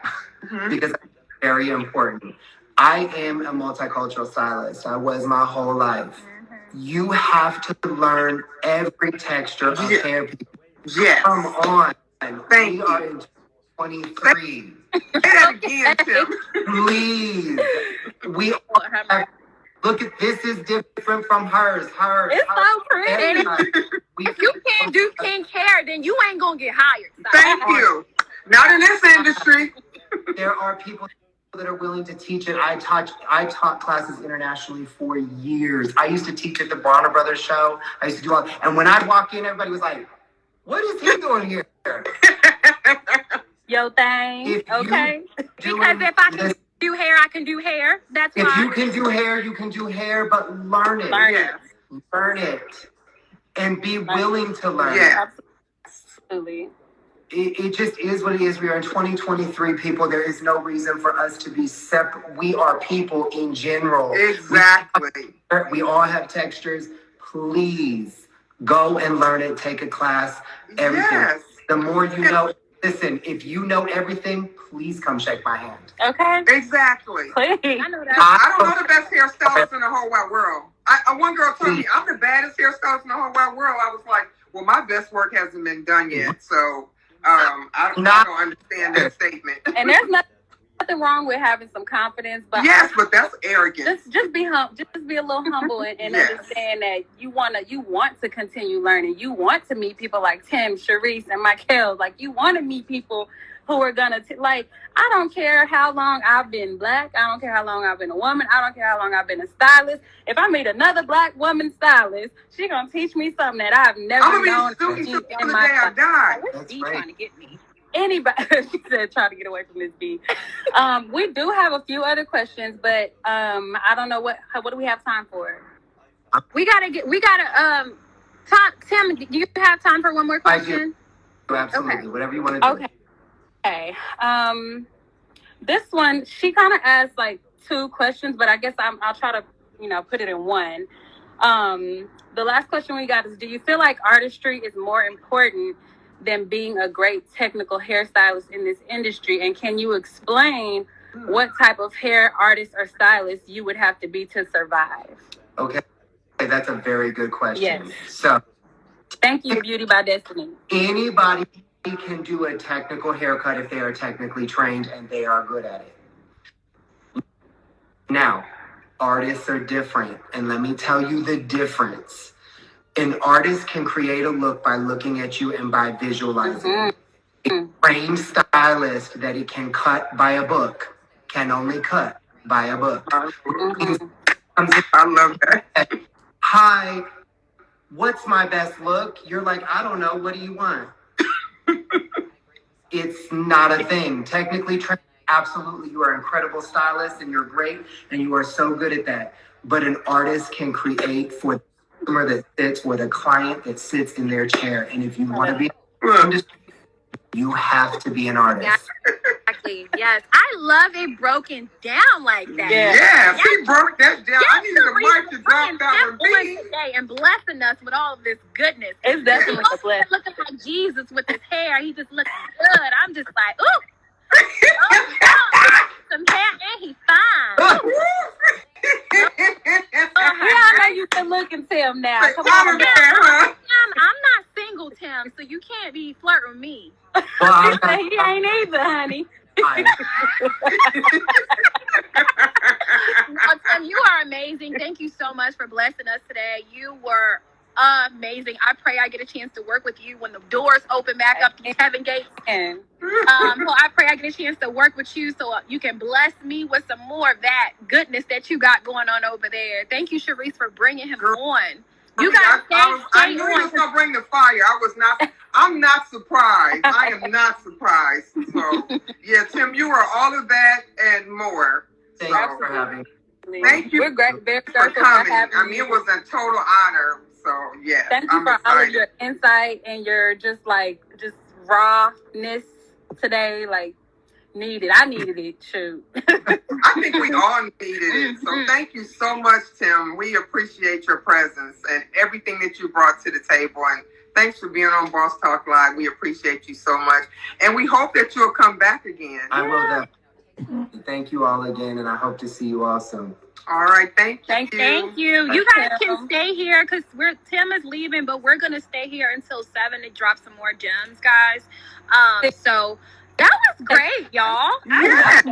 because it's very important. I am a multicultural stylist. I was my whole life. You have to learn every texture of hair. Yes. Come on. Thank you. Are in 23. Say that again, Tim. Please. We are. Look at this is different from hers. It's so pretty. If you can't do pink hair, then you ain't gonna get hired. Thank you. Not in this industry. There are people that are willing to teach it. I taught classes internationally for years. I used to teach at the Bronner Brothers show. I used to do and when I'd walk in, everybody was like, "What is he doing here?" Yo thing. If Okay. Because if I can do hair, I can do hair. That's if why. you can do hair, you can do hair, but learn it. Learn it. And be willing to learn. Yeah. Absolutely. It just is what it is. We are in 2023, people. There is no reason for us to be separate. We are people in general. Exactly. We all have textures. Please go and learn it. Take a class. Everything. Yes. The more you know. Listen, if you know everything, please come shake my hand. Okay. Exactly. Please. I know that. I don't know the best hairstylist in the whole wide world. One girl told me I'm the baddest hairstylist in the whole wide world. I was like, well, my best work hasn't been done yet. So I don't understand that statement. And there's nothing wrong with having some confidence, but yes, but that's arrogance. Just be a little humble and Yes. understand that you want to continue learning. You want to meet people like Tim, Sharice, and Michael. Like, you want to meet people who are gonna like. I don't care how long I've been black. I don't care how long I've been a woman. I don't care how long I've been a stylist. If I meet another black woman stylist, she gonna teach me something that I've never known. I'm gonna be student till the day I die. What's he trying to get me? Anybody, she said, trying to get away from this bee. We do have a few other questions, but I don't know what do we have time for? We gotta talk. Tim, do you have time for one more question? I do. Absolutely. Okay. Whatever you want to do. Okay. This one, she kind of asked like two questions, but I guess I'll try to, put it in one. The last question we got is, do you feel like artistry is more important than being a great technical hairstylist in this industry? And can you explain what type of hair artist or stylist you would have to be to survive? Okay, that's a very good question. Yes. So, thank you, Beauty by Destiny. Anybody can do a technical haircut if they are technically trained and they are good at it. Now, artists are different, and let me tell you the difference. An artist can create a look by looking at you and by visualizing. A trained stylist that it can cut by a book can only cut by a book. I love that. Hi, what's my best look? You're like, I don't know. What do you want? It's not a thing. Technically trained, absolutely. You are an incredible stylist and you're great and you are so good at that. But an artist can create for the customer that sits, or the client that sits in their chair. And if you want to be you have to be an artist. Exactly. Yes. I love it broken down like that. Yeah, she broke that down. I needed a mic to drop that one beat. Today and blessing us with all of this goodness. It's definitely a blessing. Looking like Jesus with his hair. He just looks good. I'm just like, ooh. Oh, some hair and he's fine. I know you can look and tell now. Come on, I'm not single, Tim, so you can't be flirting with me. Well, he ain't either, honey. Tim, you are amazing. Thank you so much for blessing us today. You were amazing. I pray I get a chance to work with you when the doors open back up to Heaven Gates. Well, I pray I get a chance to work with you so you can bless me with some more of that goodness that you got going on over there. Thank you, Sharice, for bringing him on. You guys I knew he was gonna bring the fire. I'm not surprised. I am not surprised. So yeah, Tim, you are all of that and more. Thank you for having me. Thank you. We're great, very for coming. I mean, it was a total honor. So yeah. Thank you for all of your insight and your just rawness today. Like, needed. I needed it. Shoot. I think we all needed it. So thank you so much, Tim. We appreciate your presence and everything that you brought to the table. And thanks for being on Boss Talk Live. We appreciate you so much. And we hope that you'll come back again. I will definitely. Thank you all again, and I hope to see you all soon. All right. Thank you. Thank you. You guys can stay here because Tim is leaving, but we're going to stay here until 7 to drop some more gems, guys. So that was great, y'all. Yes.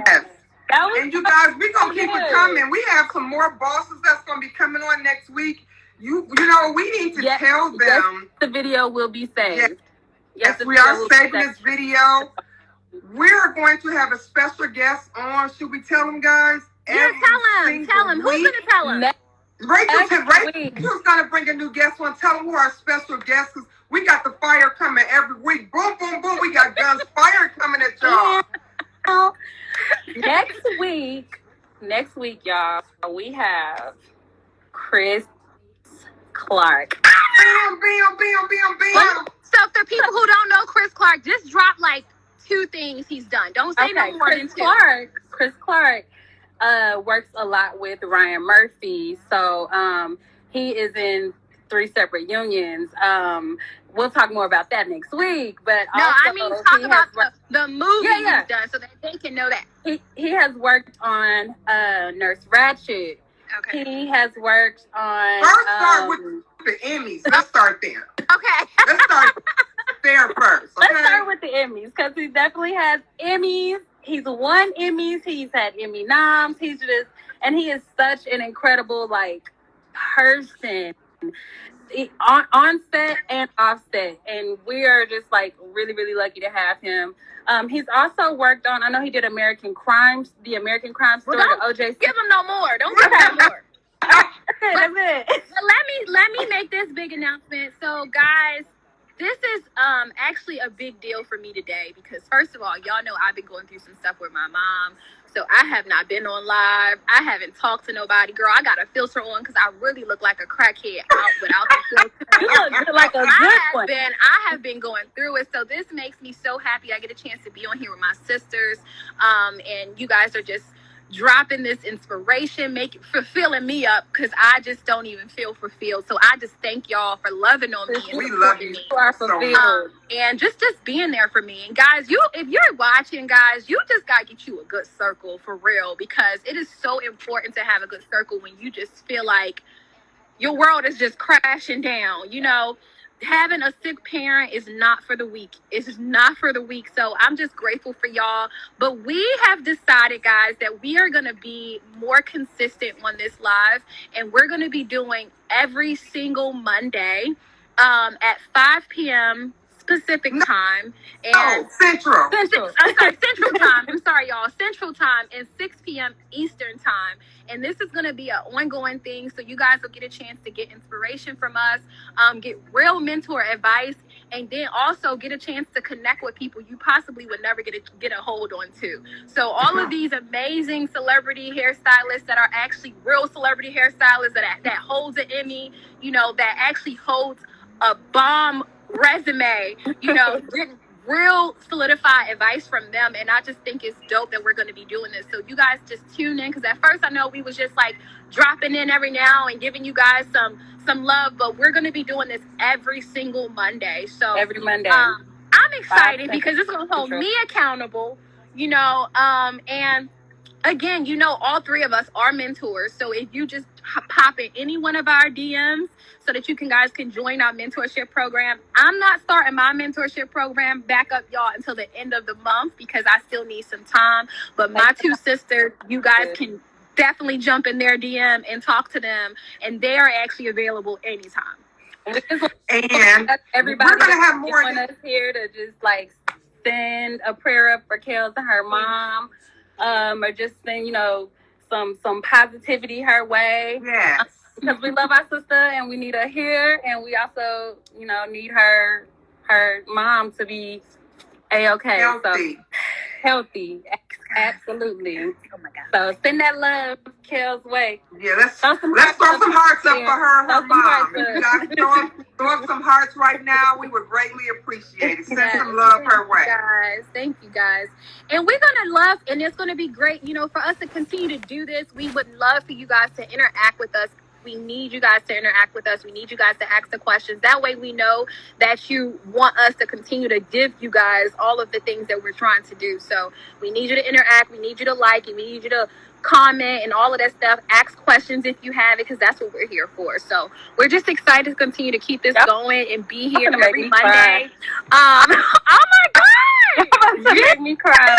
And you guys, we're going to keep it coming. We have some more bosses that's going to be coming on next week. You know, we need to tell them. Yes, the video will be saved. Yes, we are saving this video. We're going to have a special guest on. Should we tell them, guys? Yeah, tell him. Who's going to tell him? Rachel's going to bring a new guest on. Tell them who our special guest is. We got the fire coming every week. Boom, boom, boom. We got guns fire coming at y'all. Next week, y'all, we have Chris Clark. Bam, bam, bam, bam, bam. So for people who don't know Chris Clark, just drop like 2 things he's done. Don't say no more than 2. Chris Clark works a lot with Ryan Murphy. So he is in 3 separate unions. We'll talk more about that next week. But no, also, I mean talk about the movie he's done so that they can know that. He has worked on Nurse Ratched. Okay. He has worked on. First start with the Emmys. Let's start there. Okay. Let's start there first. Okay? Let's start with the Emmys because he definitely has Emmys. He's won Emmys. He's had Emmy noms. He is such an incredible person. On set and off set, and we are just really, really lucky to have him. He's also worked on. I know he did the American Crime Story, the OJ. Give him no more. Don't give him no more. That's it. But let me make this big announcement. So, guys, this is actually a big deal for me today because, first of all, y'all know I've been going through some stuff with my mom. So I have not been on live. I haven't talked to nobody. Girl, I got a filter on because I really look like a crackhead out without the filter. You look like a good one. I have been going through it. So this makes me so happy. I get a chance to be on here with my sisters. And you guys are just dropping this inspiration, fulfilling me up because I just don't even feel fulfilled. So I just thank y'all for loving on me and we love you. You are fulfilled. And just being there for me. And guys, if you're watching, guys, you just gotta get you a good circle for real because it is so important to have a good circle when you just feel like your world is just crashing down. Having a sick parent is not for the weak. It's not for the weak. So I'm just grateful for y'all. But we have decided, guys, that we are going to be more consistent on this live. And we're going to be doing every single Monday at 5 p.m. Pacific time. And Central. I'm sorry, Central time. I'm sorry, y'all. Central time and 6 p.m. Eastern time. And this is going to be an ongoing thing. So you guys will get a chance to get inspiration from us, get real mentor advice, and then also get a chance to connect with people you possibly would never get a hold on to. So all of these amazing celebrity hairstylists that are actually real celebrity hairstylists that holds an Emmy, that actually holds a bomb resume, getting real solidified advice from them. And I just think it's dope that we're going to be doing this. So you guys just tune in because at first I know we was just dropping in every now and giving you guys some love, but we're going to be doing this every single Monday. So every Monday. I'm excited because it's going to hold me accountable, and again, all 3 of us are mentors. So if you just pop in any one of our DMs so that you guys can join our mentorship program. I'm not starting my mentorship program back up, y'all, until the end of the month because I still need some time. But my 2 sisters, you guys can definitely jump in their DM and talk to them. And they are actually available anytime. And everybody we're going to have more of us here to just send a prayer up for Kels and her mom. Or just send, some positivity her way. Yes. Because we love our sister and we need her here, and we also, need her mom to be A-okay. Healthy. So, healthy. Absolutely. Oh my God. So send that love Kel's way. Yeah, let's throw some hearts up for her and her mom. If you guys throw up some hearts right now, we would greatly appreciate it. Send some love her way. Thank you guys. And we're going to love, and it's going to be great, for us to continue to do this. We would love for you guys to interact with us. We need you guys to interact with us. We need you guys to ask the questions. That way we know that you want us to continue to give you guys all of the things that we're trying to do. So we need you to interact. We need you to like it. We need you to comment and all of that stuff. Ask questions if you have it because that's what we're here for. So we're just excited to continue to keep this going and be here every Monday. Oh my God! You make me cry.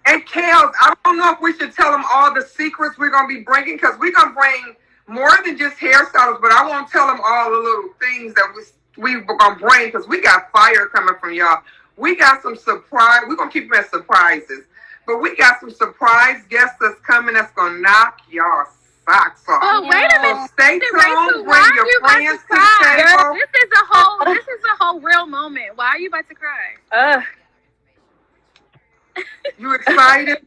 And Kels, I don't know if we should tell them all the secrets we're going to be bringing because we're going to bring more than just hairstyles, but I won't tell them all the little things that we were going to bring because we got fire coming from y'all. We got some surprise. We're going to keep them as surprises. But we got some surprise guests that's coming that's going to knock y'all socks off. Oh, wait a minute. Stay Rachel, tuned. why Bring are you your about to friends to cry? the table. This is a whole real moment. Why are you about to cry? You excited?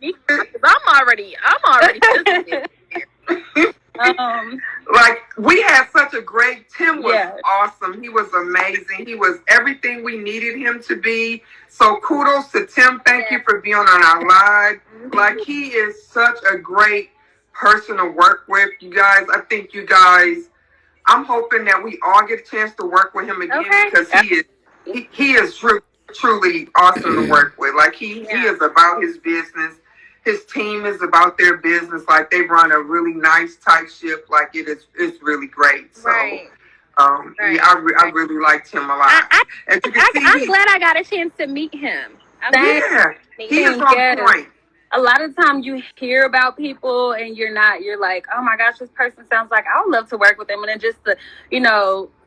I'm already Like, we had such a great, Tim was awesome. He was amazing. He was everything we needed him to be. So kudos to Tim. Thank you for being on our live. Like, he is such a great person to work with. You guys, I think you guys, I'm hoping that we all get a chance to work with him again because he is truly awesome to work with. Like, he is about his business. His team is about their business. Like, they run a really nice, tight ship. Like, it's really great. So, I really liked him a lot. I'm glad I got a chance to meet him. He is on point. A lot of times you hear about people and you're like, oh my gosh, this person sounds like I would love to work with them. And then just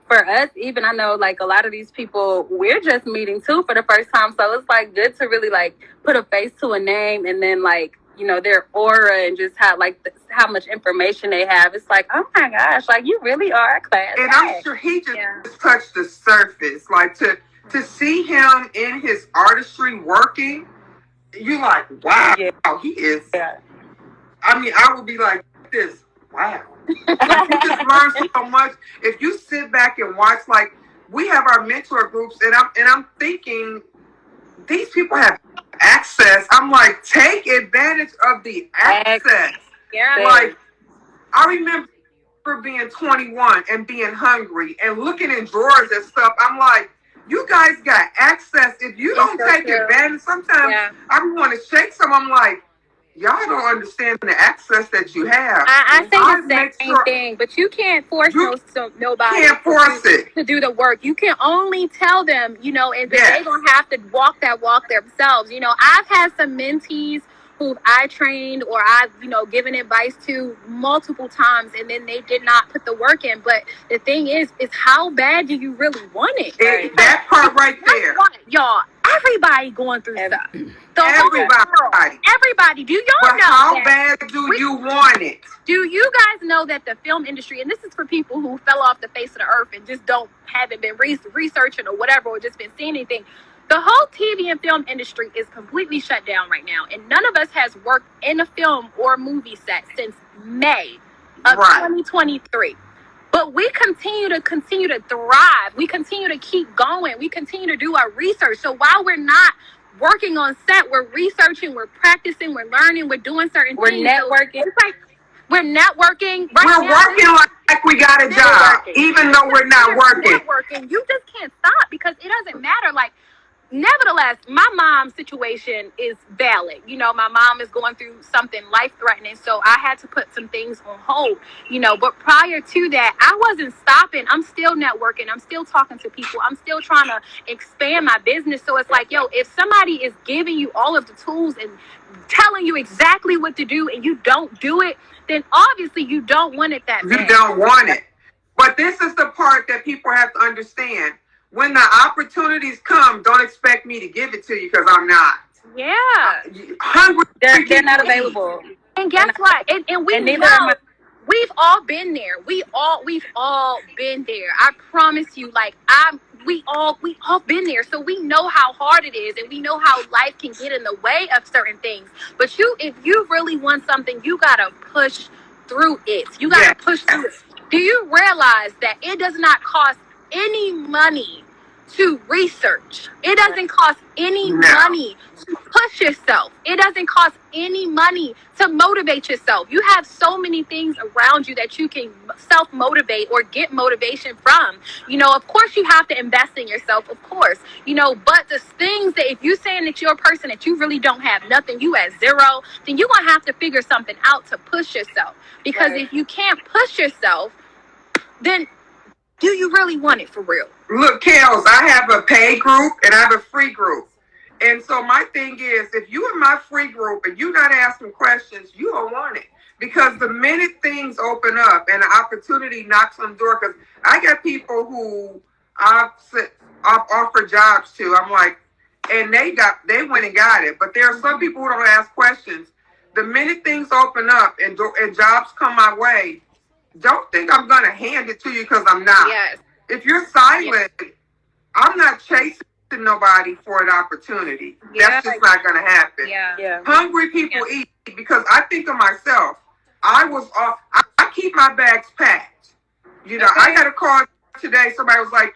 for us, even I know like a lot of these people, we're just meeting too for the first time. So it's like good to really like put a face to a name and then like, their aura and just how much information they have. It's like, oh my gosh, like you really are a class. And I'm sure he just touched the surface. Like to see him in his artistry working, you like, wow, he is. Yeah. I mean, I would be like this, wow. Like, you just learn so much. If you sit back and watch, like we have our mentor groups, and I'm thinking these people have access. I'm like, take advantage of the access. Yeah. Like, I remember being 21 and being hungry and looking in drawers and stuff. I'm like, you guys got access. If you don't take advantage, sometimes I want to shake some. I'm like, y'all don't understand the access that you have. I say the same thing, but you can't force nobody to do the work. You can only tell them, and they're going to have to walk that walk themselves. I've had some mentees who I trained or I've, given advice to multiple times, and then they did not put the work in. But the thing is how bad do you really want it? Right? That part right there. Y'all, everybody going through stuff. Everybody. Do y'all know how bad do you want it? Do you guys know that the film industry, and this is for people who fell off the face of the earth and just haven't been researching or whatever, or just been seeing anything, the whole TV and film industry is completely shut down right now, and none of us has worked in a film or movie set since May of 2023. But we continue to thrive. We continue to keep going. We continue to do our research. So while we're not working on set, we're researching, we're practicing, we're learning, we're doing certain things. We're networking. So it's like we're networking. We're working like we got a job, even though we're not working. Networking. You just can't stop because it doesn't matter. Like, nevertheless, my mom's situation is valid. My mom is going through something life-threatening, so I had to put some things on hold, But prior to that, I wasn't stopping. I'm still networking. I'm still talking to people. I'm still trying to expand my business. So it's like, if somebody is giving you all of the tools and telling you exactly what to do and you don't do it, then obviously you don't want it that bad. You don't want it. But this is the part that people have to understand. When the opportunities come, don't expect me to give it to you because I'm not. Yeah. Hungry. They're not available. And guess what? And we know we've all been there. We've all been there. I promise you, like we all been there. So we know how hard it is, and we know how life can get in the way of certain things. But if you really want something, you gotta push through it. You gotta push through it. Do you realize that it does not cost any money to research? It doesn't cost any money to push yourself. It doesn't cost any money to motivate yourself. You have so many things around you that you can self-motivate or get motivation from. Of course you have to invest in yourself, of course, but the things that if you're saying that you're a person that you really don't have nothing, you at zero, then you're going to have to figure something out to push yourself. Because if you can't push yourself, then do you really want it for real? Look, Kels, I have a paid group and I have a free group. And so my thing is, if you in my free group and you're not asking questions, you don't want it. Because the minute things open up and an opportunity knocks on the door, because I got people who I've offered jobs to, I'm like, and they went and got it. But there are some people who don't ask questions. the minute things open up and jobs come my way, don't think I'm going to hand it to you because I'm not. Yes. If you're silent, I'm not chasing nobody for an opportunity. That's just not going to happen. Hungry people eat, because I think of myself. I keep my bags packed. You know, I got a call today. Somebody was like,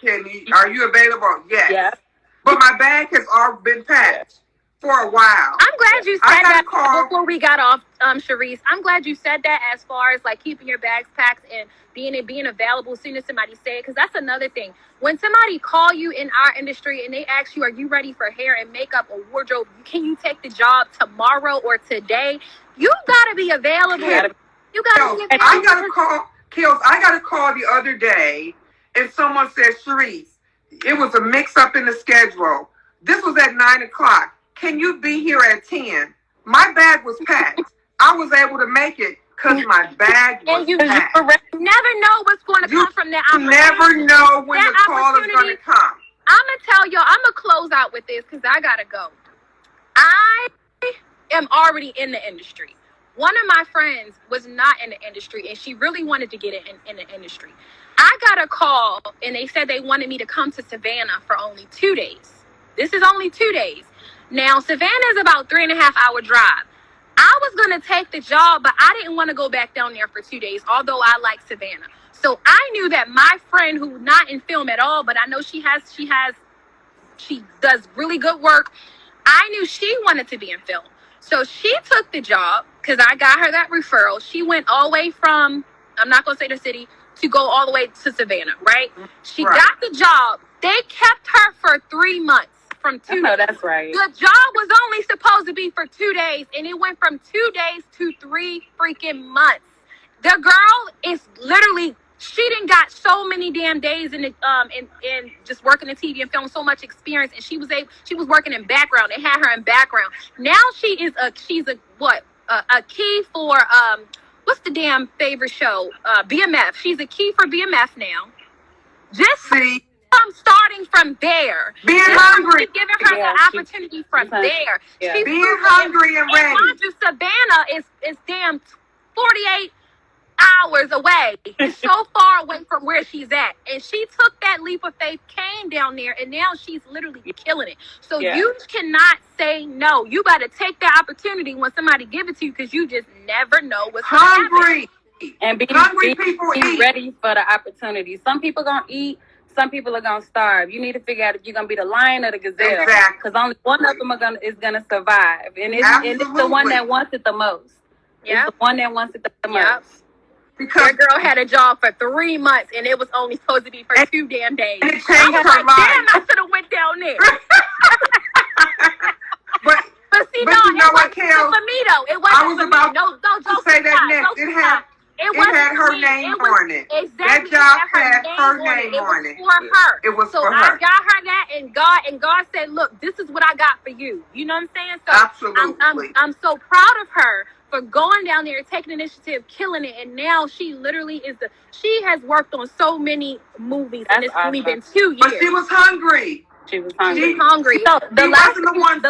are you available? Yes. But my bag has all been packed for a while. I'm glad you said that before we got off, Sharice. I'm glad you said that as far as like keeping your bags packed and being available as soon as somebody say it, because that's another thing. When somebody call you in our industry and they ask you, are you ready for hair and makeup or wardrobe? Can you take the job tomorrow or today? You gotta be available. You gotta be available. I got a call the other day, and someone said, Sharice, it was a mix-up in the schedule. This was at 9 o'clock. Can you be here at 10? My bag was packed. I was able to make it because my bag was packed. You never know what's going to come from that opportunity. You never know when the call is going to come. I'm going to tell y'all, I'm going to close out with this because I got to go. I am already in the industry. One of my friends was not in the industry, and she really wanted to get in the industry. I got a call, and they said they wanted me to come to Savannah for only 2 days. This is only 2 days. Now, Savannah is about 3.5 hour drive. I was going to take the job, but I didn't want to go back down there for 2 days, although I like Savannah. So I knew that my friend, who not in film at all, but I know she does really good work. I knew she wanted to be in film. So she took the job because I got her that referral. She went all the way from, I'm not going to say the city, to go all the way to Savannah, right? She got the job. They kept her for 3 months. From 2 days. That's right. The job was only supposed to be for 2 days, and it went from 2 days to 3 freaking months. The girl is literally, she didn't got so many damn days in just working in TV and film, so much experience, and she was working in background. They had her in background. Now she's a key for what's the damn favorite show? BMF. She's a key for BMF now. Just see. I'm starting from there. Being hungry. Giving her the opportunity from there. She's being hungry and ready. And Savannah is damn 48 hours away. It's so far away from where she's at. And she took that leap of faith, came down there, and now she's literally killing it. So you cannot say no. You got to take that opportunity when somebody give it to you, because you just never know what's hungry. And be ready for the opportunity. Some people gonna eat. Some people are gonna starve. You need to figure out if you're gonna be the lion or the gazelle. Exactly. Because only one of them is gonna survive, and it's the one that wants it the most. Yeah, the one that wants it the most. Because that girl had a job for 3 months, and it was only supposed to be for 2 damn days. And it changed her life. Damn, I should have went down there. but see, you know what, Kel? For me though, it wasn't. I was about to say that next. It had her name on it. Exactly. That job had her name on it. It was for her. It was for her. So I got her that, and God said, "Look, this is what I got for you." You know what I'm saying? So absolutely. I'm so proud of her for going down there, taking initiative, killing it, and now she literally is she has worked on so many movies, and it's only been 2 years. But she was hungry. She was hungry. She's hungry. So the last thing I want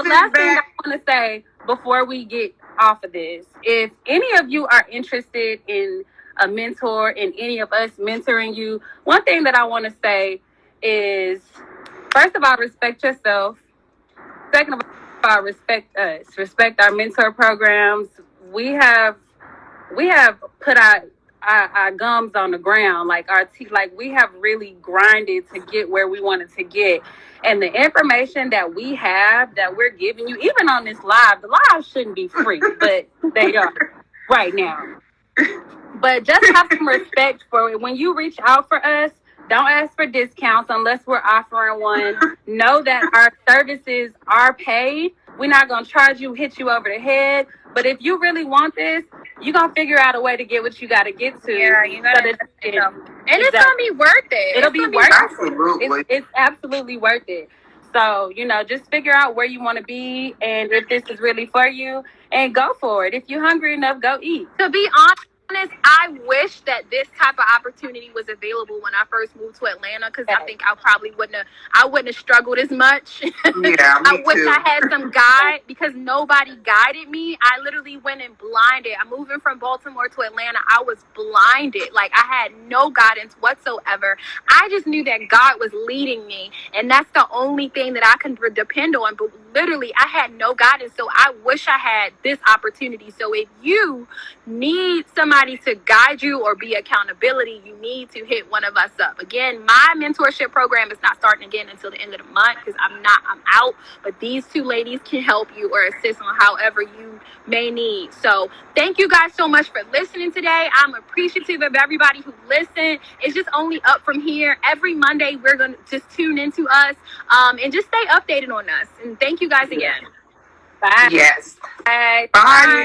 to say before we get off of this, if any of you are interested in a mentor and any of us mentoring you, one thing that I want to say is, first of all, respect yourself. Second of all, respect us. Respect our mentor programs. We have put our gums on the ground, like our teeth, like we have really grinded to get where we wanted to get. And the information that we have, that we're giving you, even on this live, the live shouldn't be free, but they are right now. But just have some respect for it. When you reach out for us, don't ask for discounts unless we're offering one. Know that our services are paid. We're not going to charge you, hit you over the head. But if you really want this, you're going to figure out a way to get what you got to get to. Yeah, you got to. And it's going to be worth it. It'll be worth it. It's absolutely worth it. So, just figure out where you want to be and if this is really for you, and go for it. If you're hungry enough, go eat. To be honest, honest, I wish that this type of opportunity was available when I first moved to Atlanta, because I think I probably wouldn't have struggled as much. Yeah, I me wish too. I had some guide, because nobody guided me. I literally went in blinded. I'm moving from Baltimore to Atlanta. I was blinded. Like, I had no guidance whatsoever. I just knew that God was leading me, and that's the only thing that I can depend on. But literally, I had no guidance. So I wish I had this opportunity. So if you need somebody to guide you or be accountability, you need to hit one of us up. Again, my mentorship program is not starting again until the end of the month, because I'm out. But these two ladies can help you or assist on however you may need. So thank you guys so much for listening today. I'm appreciative of everybody who listened. It's just only up from here. Every Monday, we're going to just tune into us and just stay updated on us. And thank you guys again. Bye. Yes. Bye. Bye.